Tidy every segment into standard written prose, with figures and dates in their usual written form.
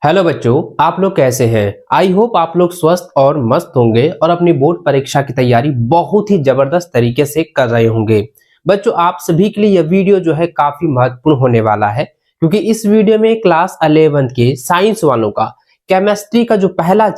Hello बच्चों, आप लोग कैसे हैं। आई होप आप लोग स्वस्थ और मस्त होंगे और अपनी बोर्ड परीक्षा की तैयारी बहुत ही जबरदस्त तरीके से कर रहे होंगे। बच्चों, आप सभी के लिए यह वीडियो जो है काफी महत्वपूर्ण होने वाला है, क्योंकि इस वीडियो में क्लास 11 के साइंस वालों का केमिस्ट्री का जो पहला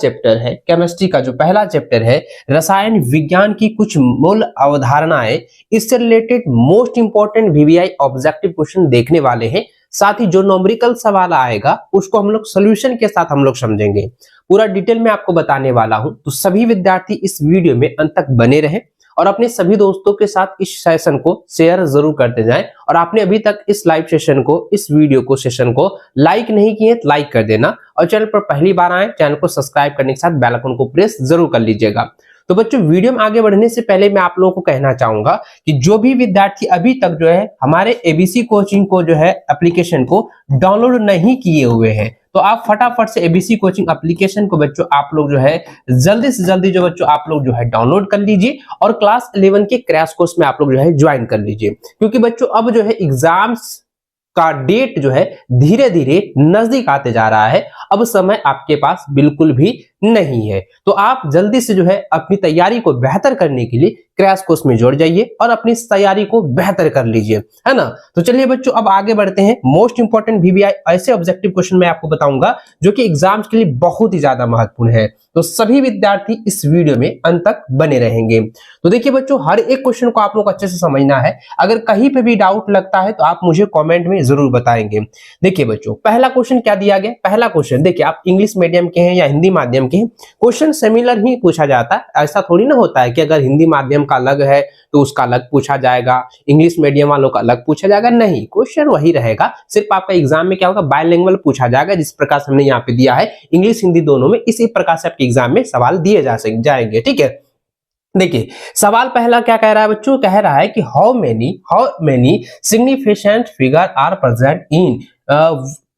चैप्टर है रसायन विज्ञान की कुछ मूल अवधारणाएं, इससे related most important VVI objective question देखने वाले हैं। साथ ही जो न्यूमेरिकल सवाल आएगा उसको हम लोग सोल्यूशन के साथ हम लोग समझेंगे। पूरा डिटेल में आपको बताने वाला हूं, तो सभी विद्यार्थी इस वीडियो में अंत तक बने रहें और अपने सभी दोस्तों के साथ इस सेशन को शेयर जरूर करते जाएं। और आपने अभी तक इस लाइव सेशन को, इस वीडियो को, सेशन को लाइक नहीं किए तो लाइक कर देना, और चैनल पर पहली बार आए चैनल को सब्सक्राइब करने के साथ बेल आइकन को प्रेस जरूर कर लीजिएगा। तो बच्चों, वीडियो में आगे बढ़ने से पहले मैं आप लोगों को कहना चाहूंगा कि जो भी विद्यार्थी अभी तक जो है हमारे एबीसी कोचिंग को जो है एप्लीकेशन को डाउनलोड नहीं किए हुए हैं, तो आप फटाफट से एबीसी कोचिंग एप्लीकेशन को बच्चों आप लोग जो है जल्दी से जल्दी जो बच्चों आप लोग जो है डाउनलोड कर लीजिए और क्लास 11 के क्रैश कोर्स में आप लोग जो है ज्वाइन कर लीजिए। क्योंकि बच्चों अब जो है एग्जाम्स का डेट जो है धीरे धीरे नजदीक आते जा रहा है। अब समय आपके पास बिल्कुल भी नहीं है, तो आप जल्दी से जो है अपनी तैयारी को बेहतर करने के लिए क्रैश कोर्स में जुड़ जाइए और अपनी तैयारी को बेहतर कर लीजिए, है ना। तो चलिए बच्चों, अब आगे बढ़ते हैं। मोस्ट इंपॉर्टेंट वीवीआई ऐसे ऑब्जेक्टिव क्वेश्चन मैं आपको बताऊंगा जो कि एग्जाम्स के लिए बहुत ही ज्यादा महत्वपूर्ण है, तो सभी विद्यार्थी इस वीडियो में अंत तक बने रहेंगे। तो देखिए बच्चों, हर एक क्वेश्चन को आप लोग अच्छे से समझना है। अगर कहीं पे भी डाउट लगता है तो आप मुझे कमेंट में जरूर बताएंगे। देखिए बच्चों, पहला क्वेश्चन क्या दिया गया। पहला क्वेश्चन देखिए, आप इंग्लिश मीडियम के हैं या हिंदी माध्यम के हैं, क्वेश्चन सिमिलर ही पूछा जाता है। ऐसा थोड़ी ना होता है कि अगर हिंदी माध्यम का अलग है तो उसका अलग पूछा जाएगा, इंग्लिश मीडियम वालों का अलग पूछा जाएगा। नहीं, क्वेश्चन वही रहेगा, सिर्फ आपका एग्जाम में क्या होगा, बायलिंगुअल पूछा जाएगा। जिस प्रकार से हमने यहाँ पे दिया है इंग्लिश हिंदी दोनों में, इसी प्रकार से आपके एग्जाम में सवाल दिए जाएंगे। ठीक है, देखिए सवाल पहला क्या कह रहा है बच्चों, कह रहा है कि how many significant figure are present in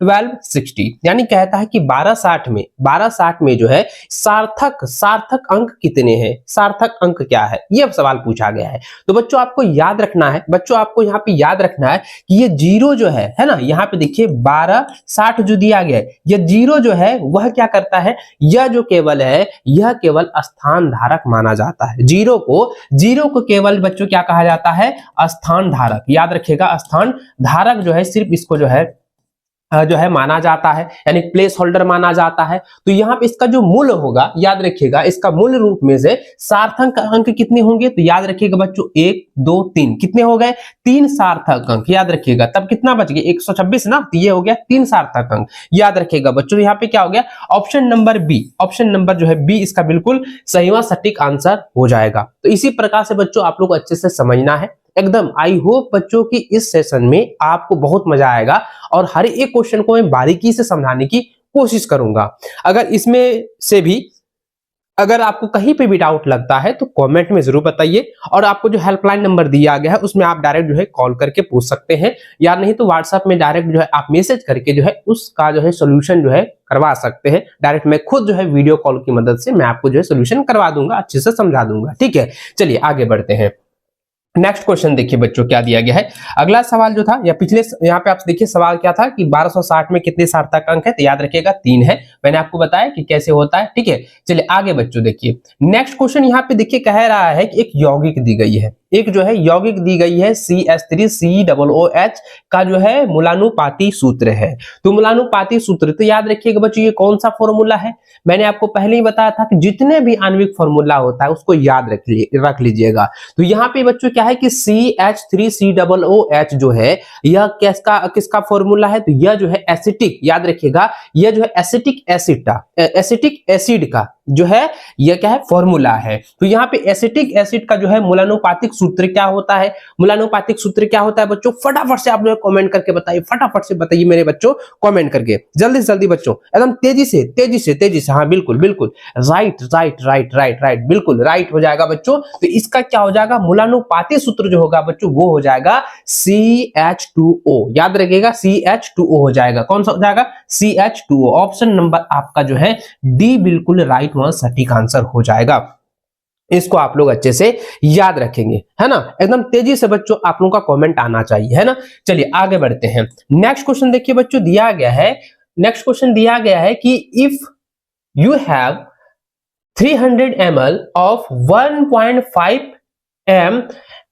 1260, यानी कहता है कि 1260 में जो है सार्थक अंक कितने हैं, सार्थक अंक क्या है, यह सवाल पूछा गया है। तो बच्चों आपको याद रखना है, यहाँ पे याद रखना है कि ये जीरो जो है ना, यहाँ पे देखिए 1260 जो दिया गया है, यह जीरो जो है वह क्या करता है, यह जो केवल है यह केवल स्थान धारक माना जाता है। जीरो को केवल बच्चों क्या कहा जाता है, स्थान धारक। याद रखिएगा, स्थान धारक जो है सिर्फ इसको जो है माना जाता है, यानी प्लेस होल्डर माना जाता है। तो यहाँ पे इसका जो मूल होगा, याद रखिएगा, इसका मूल रूप में से सार्थक अंक कितने होंगे, तो याद रखिएगा बच्चों 1 2 3 कितने हो गए, 3 सार्थक अंक। याद रखिएगा, तब कितना बच गया, 126 ना, तो ये हो गया 3 सार्थक अंक। याद रखिएगा बच्चों, यहाँ पे क्या हो गया, ऑप्शन नंबर जो है बी इसका बिल्कुल सही व सटीक आंसर हो जाएगा। तो इसी प्रकार से बच्चों आप लोग अच्छे से समझना है एकदम। आई होप बच्चों की इस सेशन में आपको बहुत मजा आएगा और हर एक क्वेश्चन को मैं बारीकी से समझाने की कोशिश करूंगा। अगर इसमें से भी अगर आपको कहीं पे भी डाउट लगता है तो कमेंट में जरूर बताइए, और आपको जो हेल्पलाइन नंबर दिया गया है उसमें आप डायरेक्ट जो है कॉल करके पूछ सकते हैं, या नहीं तो व्हाट्सएप में डायरेक्ट जो है आप मैसेज करके जो है उसका जो है सोल्यूशन जो है करवा सकते हैं। डायरेक्ट मैं खुद जो है वीडियो कॉल की मदद से मैं आपको जो है सोल्यूशन करवा दूंगा, अच्छे से समझा दूंगा। ठीक है, चलिए आगे बढ़ते हैं। नेक्स्ट क्वेश्चन देखिए बच्चों क्या दिया गया है। अगला सवाल जो था, या पिछले यहाँ पे आप देखिए सवाल क्या था कि 1260 में कितने सार्थक अंक है, तो याद रखिएगा 3 है। मैंने आपको बताया कि कैसे होता है। ठीक है, चलिए आगे बच्चों देखिए नेक्स्ट क्वेश्चन। यहाँ पे देखिए कह रहा है कि एक यौगिक दी गई है, एक जो है यौगिक दी गई है CH3COOH का जो है मूलानुपाती सूत्र है। तो मूलानुपाती सूत्र, तो याद रखिएगा बच्चों ये कौन सा फॉर्मूला है, मैंने आपको पहले ही बताया था कि जितने भी आणविक फॉर्मूला होता है उसको याद रख लीजिएगा। तो यहाँ पे बच्चों क्या है कि CH3COOH जो है यह किसका फॉर्मूला है, तो यह जो है एसिटिक, याद रखिएगा यह जो है एसिटिक एसिड का जो है यह क्या है फॉर्मूला है। तो यहाँ पे एसिटिक एसिड का जो है मूलानुपातिक सूत्र क्या होता है, मूलानुपातिक सूत्र क्या होता है बच्चों, फटाफट से आप लोग कमेंट करके बताइए, फटाफट से बताइए मेरे बच्चों, कमेंट करके जल्दी से जल्दी बच्चों, एकदम तेजी से। हाँ बिल्कुल राइट, बिल्कुल राइट हो जाएगा बच्चों। तो इसका क्या हो जाएगा, मूलानुपाती सूत्र जो होगा बच्चों वो हो जाएगा CH2O। याद रखिएगा CH2O हो जाएगा, कौन सा हो जाएगा, CH2O। ऑप्शन नंबर आपका जो है डी बिल्कुल राइट व सटीक आंसर हो जाएगा। इसको आप लोग अच्छे से याद रखेंगे, है ना। एकदम तेजी से बच्चों आप लोगों का कमेंट आना चाहिए, है ना। चलिए आगे बढ़ते हैं। नेक्स्ट क्वेश्चन देखिए बच्चों, दिया गया है नेक्स्ट क्वेश्चन दिया गया है कि if you have 300 ml of 1.5 m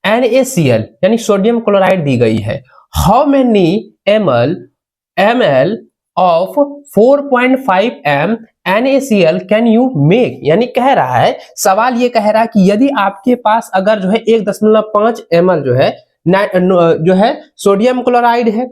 NaCl यानी सोडियम क्लोराइड दी गई है, how many ml of 4.5 m NaCl can you make. यानी कह रहा है, सवाल ये कह रहा है कि यदि आपके पास अगर जो है 1.5 ml जो है सोडियम क्लोराइड है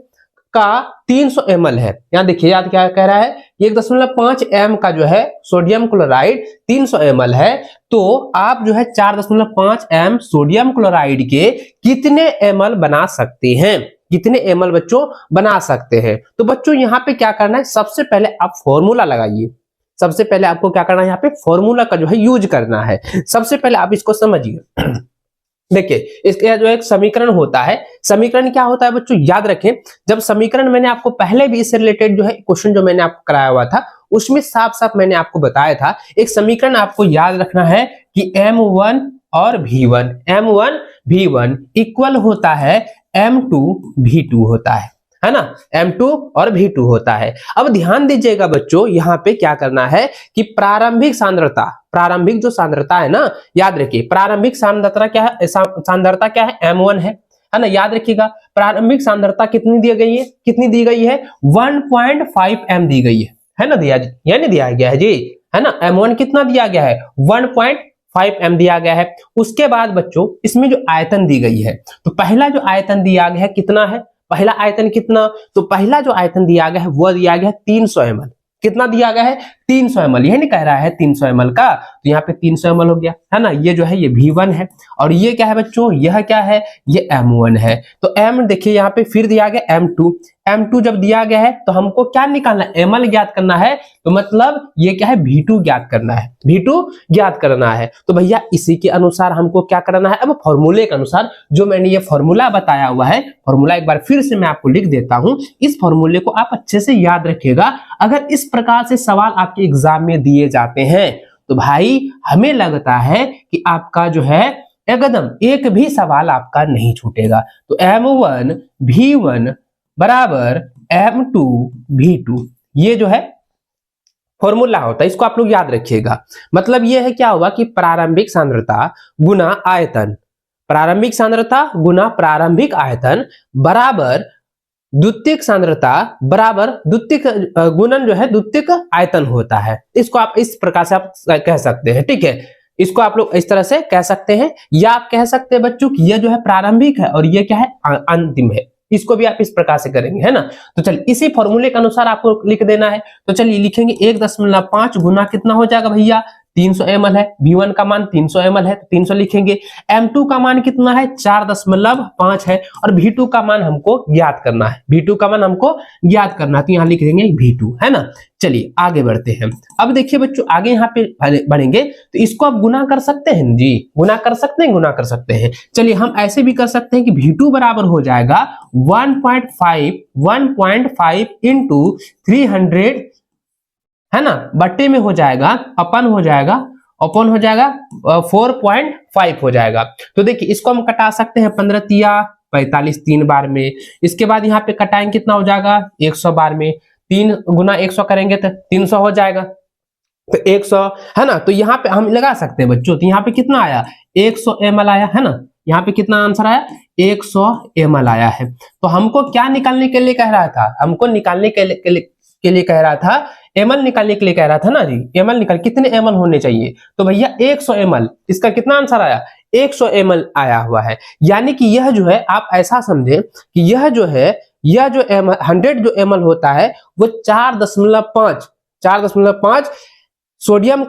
का 300 ml है, यहाँ देखिए याद क्या कह रहा है, 1.5 m का जो है सोडियम क्लोराइड 300 ml है, तो आप जो है 4.5 m सोडियम क्लोराइड के कितने ml बना सकते हैं, कितने ml बच्चों बना सकते हैं। तो बच्चों यहाँ पे क्या करना है, सबसे पहले आप फॉर्मूला लगाइए। सबसे पहले आपको क्या करना है, यहाँ पे फॉर्मूला का जो है यूज करना है। सबसे पहले आप इसको समझिए। देखिए इसका जो एक समीकरण होता है, समीकरण क्या होता है बच्चों याद रखें। जब समीकरण मैंने आपको पहले भी इससे रिलेटेड जो है क्वेश्चन जो मैंने आपको कराया हुआ था, उसमें साफ साफ मैंने आपको बताया था, एक समीकरण आपको याद रखना है कि M1 और V1, M1 V1 इक्वल होता है M2 V2 होता है ना, M2 और V2 होता है। अब ध्यान दीजिएगा बच्चों, यहाँ पे क्या करना है कि प्रारंभिक सांद्रता, प्रारंभिक जो सांद्रता है ना, याद रखिए प्रारंभिक सांद्रता क्या है, सांद्रता क्या है, M1 है ना, याद रखिएगा। प्रारंभिक सांद्रता कितनी दी गई है, कितनी दी गई है, 1.5 m दी गई है ना, दिया यानी दिया गया है जी, है ना। M1 कितना दिया गया है, 1.5 m दिया गया है। उसके बाद बच्चों इसमें जो आयतन दी गई है, तो पहला जो आयतन दिया गया है कितना है, पहला आयतन कितना, तो पहला जो आयतन दिया गया है वो दिया गया है 300 ml। कितना दिया गया है, 300 ml, यह नहीं कह रहा है 300 ml का, तो यहाँ पे 300 ml हो गया है ना। ये जो है ये V1 है, और ये क्या है बच्चों, यह क्या है, ये M1 है। तो M देखिए यहाँ पे फिर दिया गया M2, M2 जब दिया गया है तो हमको क्या निकालना है, ml ज्ञात करना है, तो मतलब ये क्या है, V2 ज्ञात करना है, V2 ज्ञात करना है। तो भैया इसी के अनुसार हमको क्या करना है, अब फॉर्मूले के अनुसार जो मैंने ये फॉर्मूला बताया हुआ है, फॉर्मूला एक बार फिर से मैं आपको लिख देता हूं, इस फॉर्मूले को आप अच्छे से याद रखिएगा। अगर इस प्रकार से सवाल आपके एग्जाम में दिए जाते हैं तो भाई हमें लगता है कि आपका जो है एकदम एक भी सवाल आपका नहीं छूटेगा। तो M1 V1 बराबर M2 V2, ये जो है फॉर्मूला होता है, इसको आप लोग याद रखिएगा। मतलब ये है क्या होगा कि प्रारंभिक सांद्रता गुना आयतन, प्रारंभिक सांद्रता गुना प्रारंभिक आयतन बराबर द्वितीयक सांद्रता बराबर द्वितीयक गुणन जो है द्वितीयक आयतन होता है। इसको आप इस प्रकार से आप कह सकते हैं, ठीक है। इसको आप लोग इस तरह से कह सकते हैं, या आप कह सकते हैं बच्चों कि ये जो है प्रारंभिक है और ये क्या है, अंतिम है। इसको भी आप इस प्रकार से करेंगे, है ना। तो चलिए इसी फॉर्मूले के अनुसार आपको लिख देना है। तो चलिए लिखेंगे 1.5 गुना कितना हो जाएगा भैया, 300 ml है, V1 का मान 300 ml है तो 300 लिखेंगे। M2 का मान कितना है, 4.5 है, और V2 का मान हमको ज्ञात करना है, V2 का मान हमको ज्ञात करना है, तो यहाँ लिख देंगे V2, है ना। चलिए आगे बढ़ते हैं। अब देखिए बच्चों आगे यहाँ पे बढ़ेंगे तो इसको आप गुना कर सकते हैं जी, गुना कर सकते हैं, गुना कर सकते हैं। चलिए हम ऐसे भी कर सकते हैं कि V2 बराबर हो जाएगा 1.5 इंटू 300, है ना, बट्टे में हो जाएगा, अपन हो जाएगा 4.5 हो जाएगा। तो देखिए इसको हम कटा सकते हैं 15 तिया 45 3 बार में। इसके बाद यहाँ पे कटाएंगे कितना हो जाएगा, 100 बार में, 3 गुना 100 करेंगे तो 300 हो जाएगा, तो 100, है ना। तो यहाँ पे हम लगा सकते हैं बच्चों, तो यहाँ पे कितना आया, 100 ml आया, है ना। यहाँ पे कितना आंसर आया, 100 ml आया है। तो हमको क्या निकालने के लिए कह रहा था, हमको निकालने के लिए कह रहा था, ml निकालने के लिए कह रहा था ना जी। ml निकाल, कितने ml होने चाहिए, तो भैया 100 ml, इसका कितना आंसर आया, 100 ml आया हुआ है। यानी कि यह जो है आप ऐसा समझे कि यह जो है, यह जो 100 जो ml होता है वो 4.5 सोडियम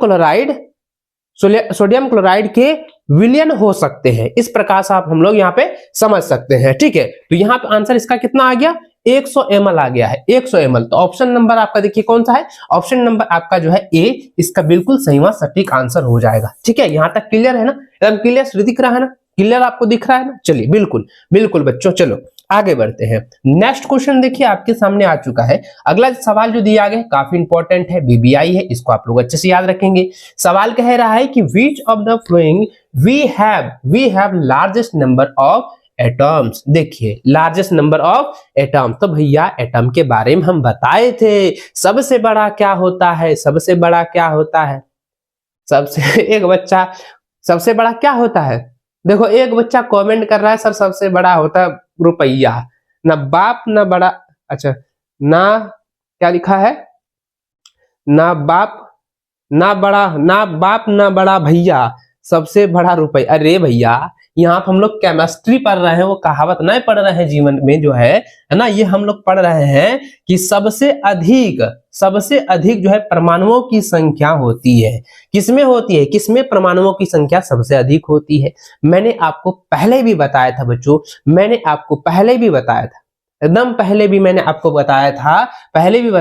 क्लोराइड के विलियन हो सकते हैं। इस प्रकार से आप हम लोग यहाँ पे समझ सकते हैं, ठीक है। तो यहाँ पे आंसर इसका कितना आ गया, 100 ml आ गया है, 100 ml। तो ऑप्शन नंबर आपका देखिए कौन सा है, ऑप्शन नंबर आपका जो है ए, इसका बिल्कुल सही व सटीक आंसर हो जाएगा, ठीक है। यहाँ तक क्लियर है ना, एकदम क्लियर दिख रहा है ना, क्लियर आपको दिख रहा है ना। चलिए बिल्कुल बिल्कुल बच्चों, चलो आगे बढ़ते हैं। नेक्स्ट क्वेश्चन देखिए आपके सामने आ चुका है। अगला सवाल जो दिया गया है काफी इंपॉर्टेंट है, बीबीआई है, इसको आप लोग अच्छे से याद रखेंगे। सवाल कह रहा है कि which of the following we have largest number of atoms. देखिए लार्जेस्ट नंबर ऑफ एटम, तो भैया एटम के बारे में हम बताए थे। सबसे बड़ा क्या होता है, सबसे बड़ा क्या होता है, सबसे एक बच्चा, सबसे बड़ा क्या होता है, देखो एक बच्चा कमेंट कर रहा है सर सबसे बड़ा होता है रुपया, ना बाप ना बड़ा, अच्छा ना क्या लिखा है, ना बाप ना बड़ा, ना बाप ना बड़ा भैया, सबसे बड़ा रुपया। अरे भैया यहाँ पर हम लोग केमिस्ट्री पढ़ रहे हैं, वो कहावत नहीं पढ़ रहे हैं जीवन में जो है ना, ये हम लोग पढ़ रहे हैं कि सबसे अधिक जो है परमाणुओं की संख्या होती है, किसमें होती है, किसमें परमाणुओं की संख्या सबसे अधिक होती है। मैंने आपको पहले भी बताया था बच्चों, मैंने आपको पहले भी बताया था, एकदम पहले भी मैंने आपको बताया था, पहले भी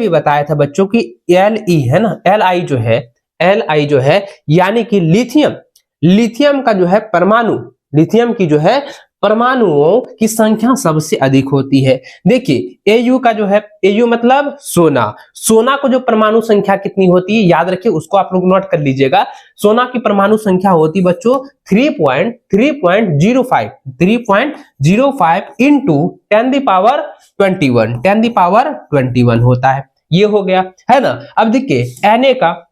बताया था बच्चों की Li है ना, Li जो है यानी कि लिथियम का जो है परमाणु, लिथियम की जो है परमाणुओं की संख्या सबसे अधिक होती है। देखिए Au का जो है, Au मतलब सोना, सोना को जो परमाणु संख्या कितनी होती है याद रखिए, उसको आप लोग नोट कर लीजिएगा। सोना की परमाणु संख्या होती बच्चों 3.05 इंटू 10 होता है, ये हो गया है ना। अब देखिए Na का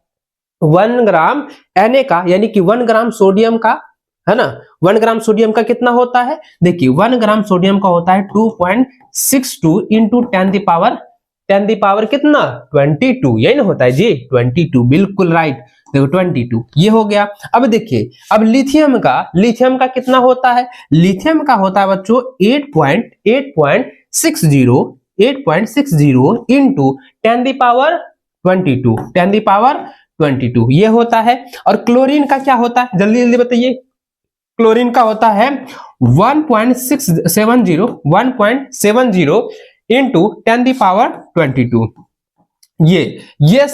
1 ग्राम, Na का यानी कि 1 ग्राम सोडियम का, है ना, 1 ग्राम सोडियम का कितना होता है, देखिए 1 ग्राम सोडियम का होता है 2.62 इंटू 10 कितना 22, यही ना होता है जी 22, बिल्कुल राइट, देखो 22 ये हो गया। अब देखिए अब लिथियम का कितना होता है, लिथियम का होता है बच्चों 8.60 इंटू 10 ये होता है। और क्लोरीन का क्या होता है, जल्दी जल्दी बताइए, क्लोरीन का होता है 1.70 इंटू 10 ये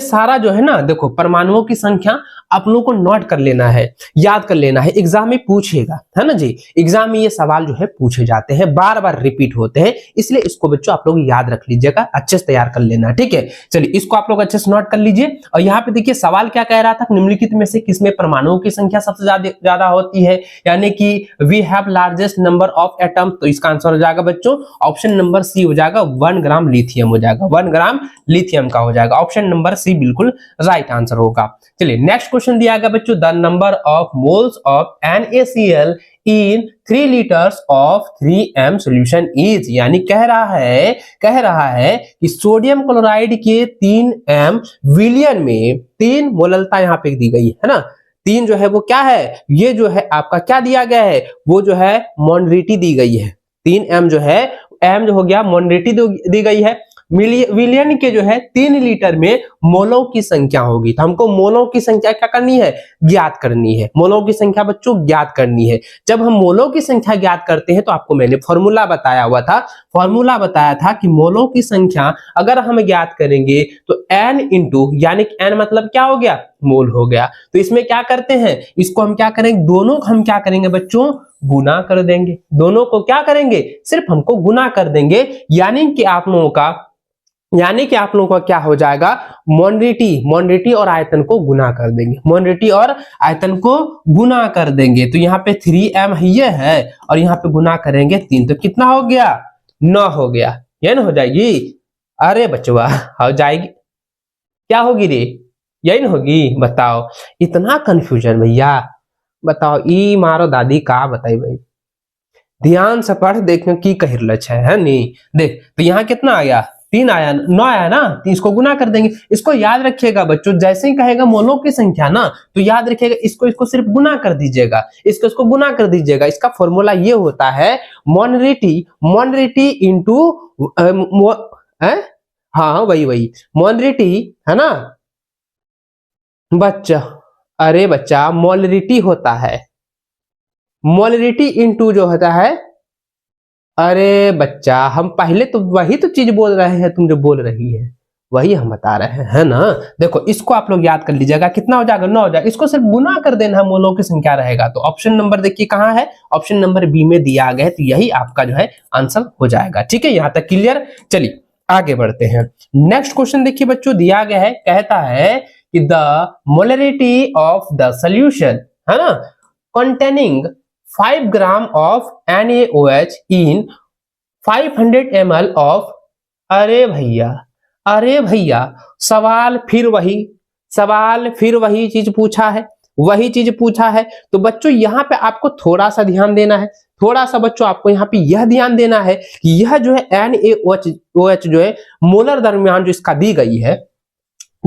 सारा जो है ना, देखो परमाणुओं की संख्या आप लोगों को नोट कर लेना है, याद कर लेना है, एग्जाम में पूछेगा, है ना जी, एग्जाम में ये सवाल जो है पूछे जाते हैं, बार बार रिपीट होते हैं, इसलिए इसको बच्चों आप लोग याद रख लीजिएगा, अच्छे से तैयार कर लेना, ठीक है। चलिए इसको आप लोग अच्छे से नोट कर लीजिए। और यहाँ पे देखिए सवाल क्या कह रहा था, निम्नलिखित में से किसमें परमाणुओं की संख्या सबसे ज्यादा होती है, यानी कि we have largest number of atom, तो इसका आंसर हो जाएगा बच्चों ऑप्शन नंबर सी हो जाएगा, 1 ग्राम लिथियम हो जाएगा, 1 ग्राम लिथियम का हो जाएगा, ऑप्शन नंबर सी बिल्कुल राइट आंसर होगा। चलिए नेक्स्ट क्वेश्चन दिया गया बच्चों, the number of moles of NaCl in 3 litres of 3m solution is, यानी कह रहा है कि सोडियम क्लोराइड के 3m विलियन में 3 मोललता यहाँ पे दी गई है ना, 3 जो है वो क्या है, ये जो है आपका क्या दिया गया है, वो जो है मोलरिटी दी गई है, 3m जो है, m जो हो गया मोलरिटी दी गई है, विलियन के जो है 3 लीटर में मोलों की संख्या होगी, तो हमको मोलों की संख्या क्या करनी है, ज्ञात करनी है, मोलों की संख्या बच्चों ज्ञात करनी है। जब हम मोलों की संख्या ज्ञात करते हैं तो आपको मैंने फॉर्मूला बताया था कि मोलों की संख्या अगर हम ज्ञात करेंगे तो n इंटू, यानी कि n मतलब क्या हो गया, मोल हो गया, तो इसमें क्या करते हैं, इसको हम क्या करेंगे, दोनों हम क्या करेंगे बच्चों, गुना कर देंगे, दोनों को क्या करेंगे, सिर्फ हमको गुना कर देंगे, यानी कि आप लोगों का क्या हो जाएगा, मोलरिटी और आयतन को गुना कर देंगे, मोलरिटी और आयतन को गुना कर देंगे, तो यहाँ पे 3m ये है और यहाँ पे गुना करेंगे 3, तो कितना हो गया, 9 हो गया, ये ना हो जाएगी, अरे बचवा हो जाएगी, क्या होगी रे, यही ना होगी, बताओ इतना कंफ्यूजन भैया, बताओ ई मारो दादी का बताई भाई, ध्यान से पढ़ देखने की कहर है नहीं, देख तो यहाँ कितना आ गया, 3 आया, 9 आया ना, तो इसको गुना कर देंगे, इसको याद रखिएगा बच्चों, जैसे ही कहेगा मोलों की संख्या ना, तो याद रखिएगा इसको सिर्फ गुना कर दीजिएगा, इसको गुना कर दीजिएगा, इसका फॉर्मूला ये होता है मोलरिटी इंटू, हाँ वही मोलरिटी है ना बच्चा, अरे बच्चा मोलरिटी होता है, मोलरिटी इंटू जो होता है, अरे बच्चा हम पहले तो वही तो चीज बोल रहे हैं, तुम जो बोल रही है वही हम बता रहे हैं ना, देखो इसको आप लोग याद कर लीजिएगा, कितना हो जाएगा, 9 हो जाएगा, इसको सिर्फ गुना कर देना है, मोलों की संख्या रहेगा, तो ऑप्शन नंबर देखिए कहाँ है, ऑप्शन नंबर बी में दिया गया है, तो यही आपका जो है आंसर हो जाएगा, ठीक है, यहां तक क्लियर। चलिए आगे बढ़ते हैं, नेक्स्ट क्वेश्चन देखिए बच्चों, दिया गया है, कहता है कि the molarity of the solution, है ना, containing 5 gram of NaOH in 500 ml of. अरे भैया सवाल फिर वही चीज पूछा है। तो बच्चों यहाँ पे आपको थोड़ा सा ध्यान देना है, थोड़ा सा बच्चों आपको यहाँ पे यह ध्यान देना है कि यह जो है NaOH जो है मोलर द्रव्यमान जो इसका दी गई है,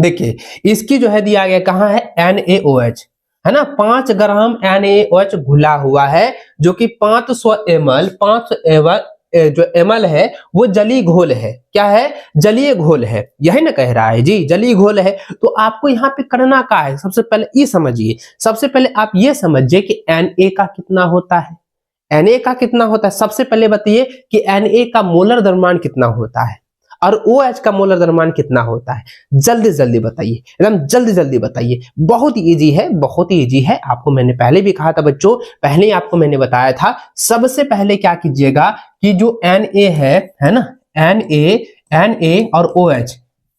देखिए इसकी जो है दिया गया कहाँ है NaOH है ना, 5 ग्राम NaOH घुला हुआ है जो कि 500 ml जो ml है वो जलीय घोल है। क्या है? जलीय घोल है, यही ना कह रहा है जी, जलीय घोल है। तो आपको यहाँ पे करना क्या है, सबसे पहले ये समझिए, सबसे पहले आप ये समझिए कि Na का कितना होता है, Na का कितना होता है। सबसे पहले बताइए कि Na का मोलर द्रव्यमान कितना होता है और OH का मोलर द्रव्यमान कितना होता है। जल्दी बताइए, एकदम जल्दी बताइए। बहुत ही इजी है। आपको मैंने पहले भी कहा था बच्चों, पहले ही आपको मैंने बताया था। सबसे पहले क्या कीजिएगा कि जो Na है ना, Na और OH,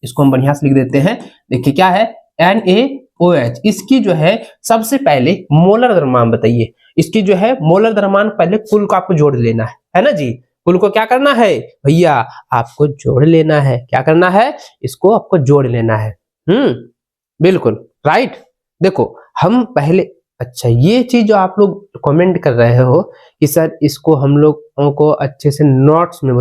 इसको हम बढ़िया से लिख देते हैं। देखिए क्या है NaOH, इसकी जो है सबसे पहले मोलर द्रव्यमान बताइए। इसकी जो है मोलर द्रव्यमान पहले कुल को आपको जोड़ लेना है ना जी। कुल को क्या करना है भैया, आपको जोड़ लेना है। क्या करना है, इसको आपको जोड़ लेना है। बिल्कुल राइट। देखो हम पहले, अच्छा ये चीज जो आप लोग कमेंट कर रहे हो कि सर इसको हम लोगों को अच्छे से नोट्स में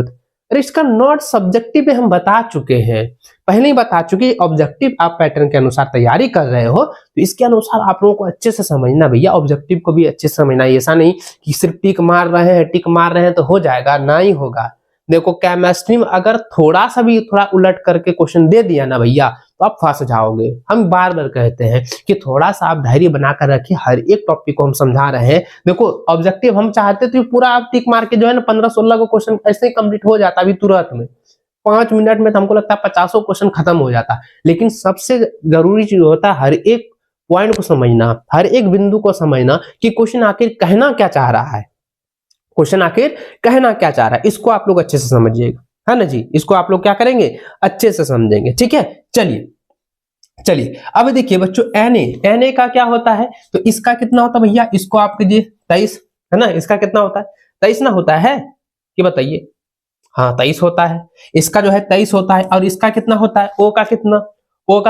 अरे इसका नोट सब्जेक्टिव में हम बता चुके हैं, पहले ही बता चुके। ऑब्जेक्टिव आप पैटर्न के अनुसार तैयारी कर रहे हो तो इसके अनुसार आप लोगों को अच्छे से समझना भैया, ऑब्जेक्टिव को भी अच्छे से समझना। ऐसा नहीं कि सिर्फ टिक मार रहे हैं तो हो जाएगा, ना ही होगा। देखो केमिस्ट्री में अगर थोड़ा उलट करके क्वेश्चन दे दिया ना भैया तो आप फंस जाओगे। हम बार बार कहते हैं कि थोड़ा सा आप धैर्य बनाकर रखिए, हर एक टॉपिक को हम समझा रहे हैं। देखो ऑब्जेक्टिव हम चाहते तो पूरा आप टिक मार के जो है ना 15-16 को क्वेश्चन ऐसे ही कंप्लीट हो जाता अभी तुरंत में, 5 मिनट में तो हमको लगता है 50 क्वेश्चन खत्म हो जाता। लेकिन सबसे जरूरी चीज होता है हर एक पॉइंट को समझना, हर एक बिंदु को समझना कि क्वेश्चन आखिर कहना क्या चाह रहा है, इसको आप लोग अच्छे से समझिएगा, है ना जी। इसको आप लोग क्या करेंगे, अच्छे से समझेंगे, ठीक है। चलिए अब देखिए बच्चों Na का क्या होता है, तो इसका कितना होता है भैया, इसको आप कीजिए 23, है ना। इसका कितना होता है, 23 ना होता है कि बताइए, हाँ 23 होता है। इसका जो है 23 होता है। और इसका कितना होता है, O का कितना O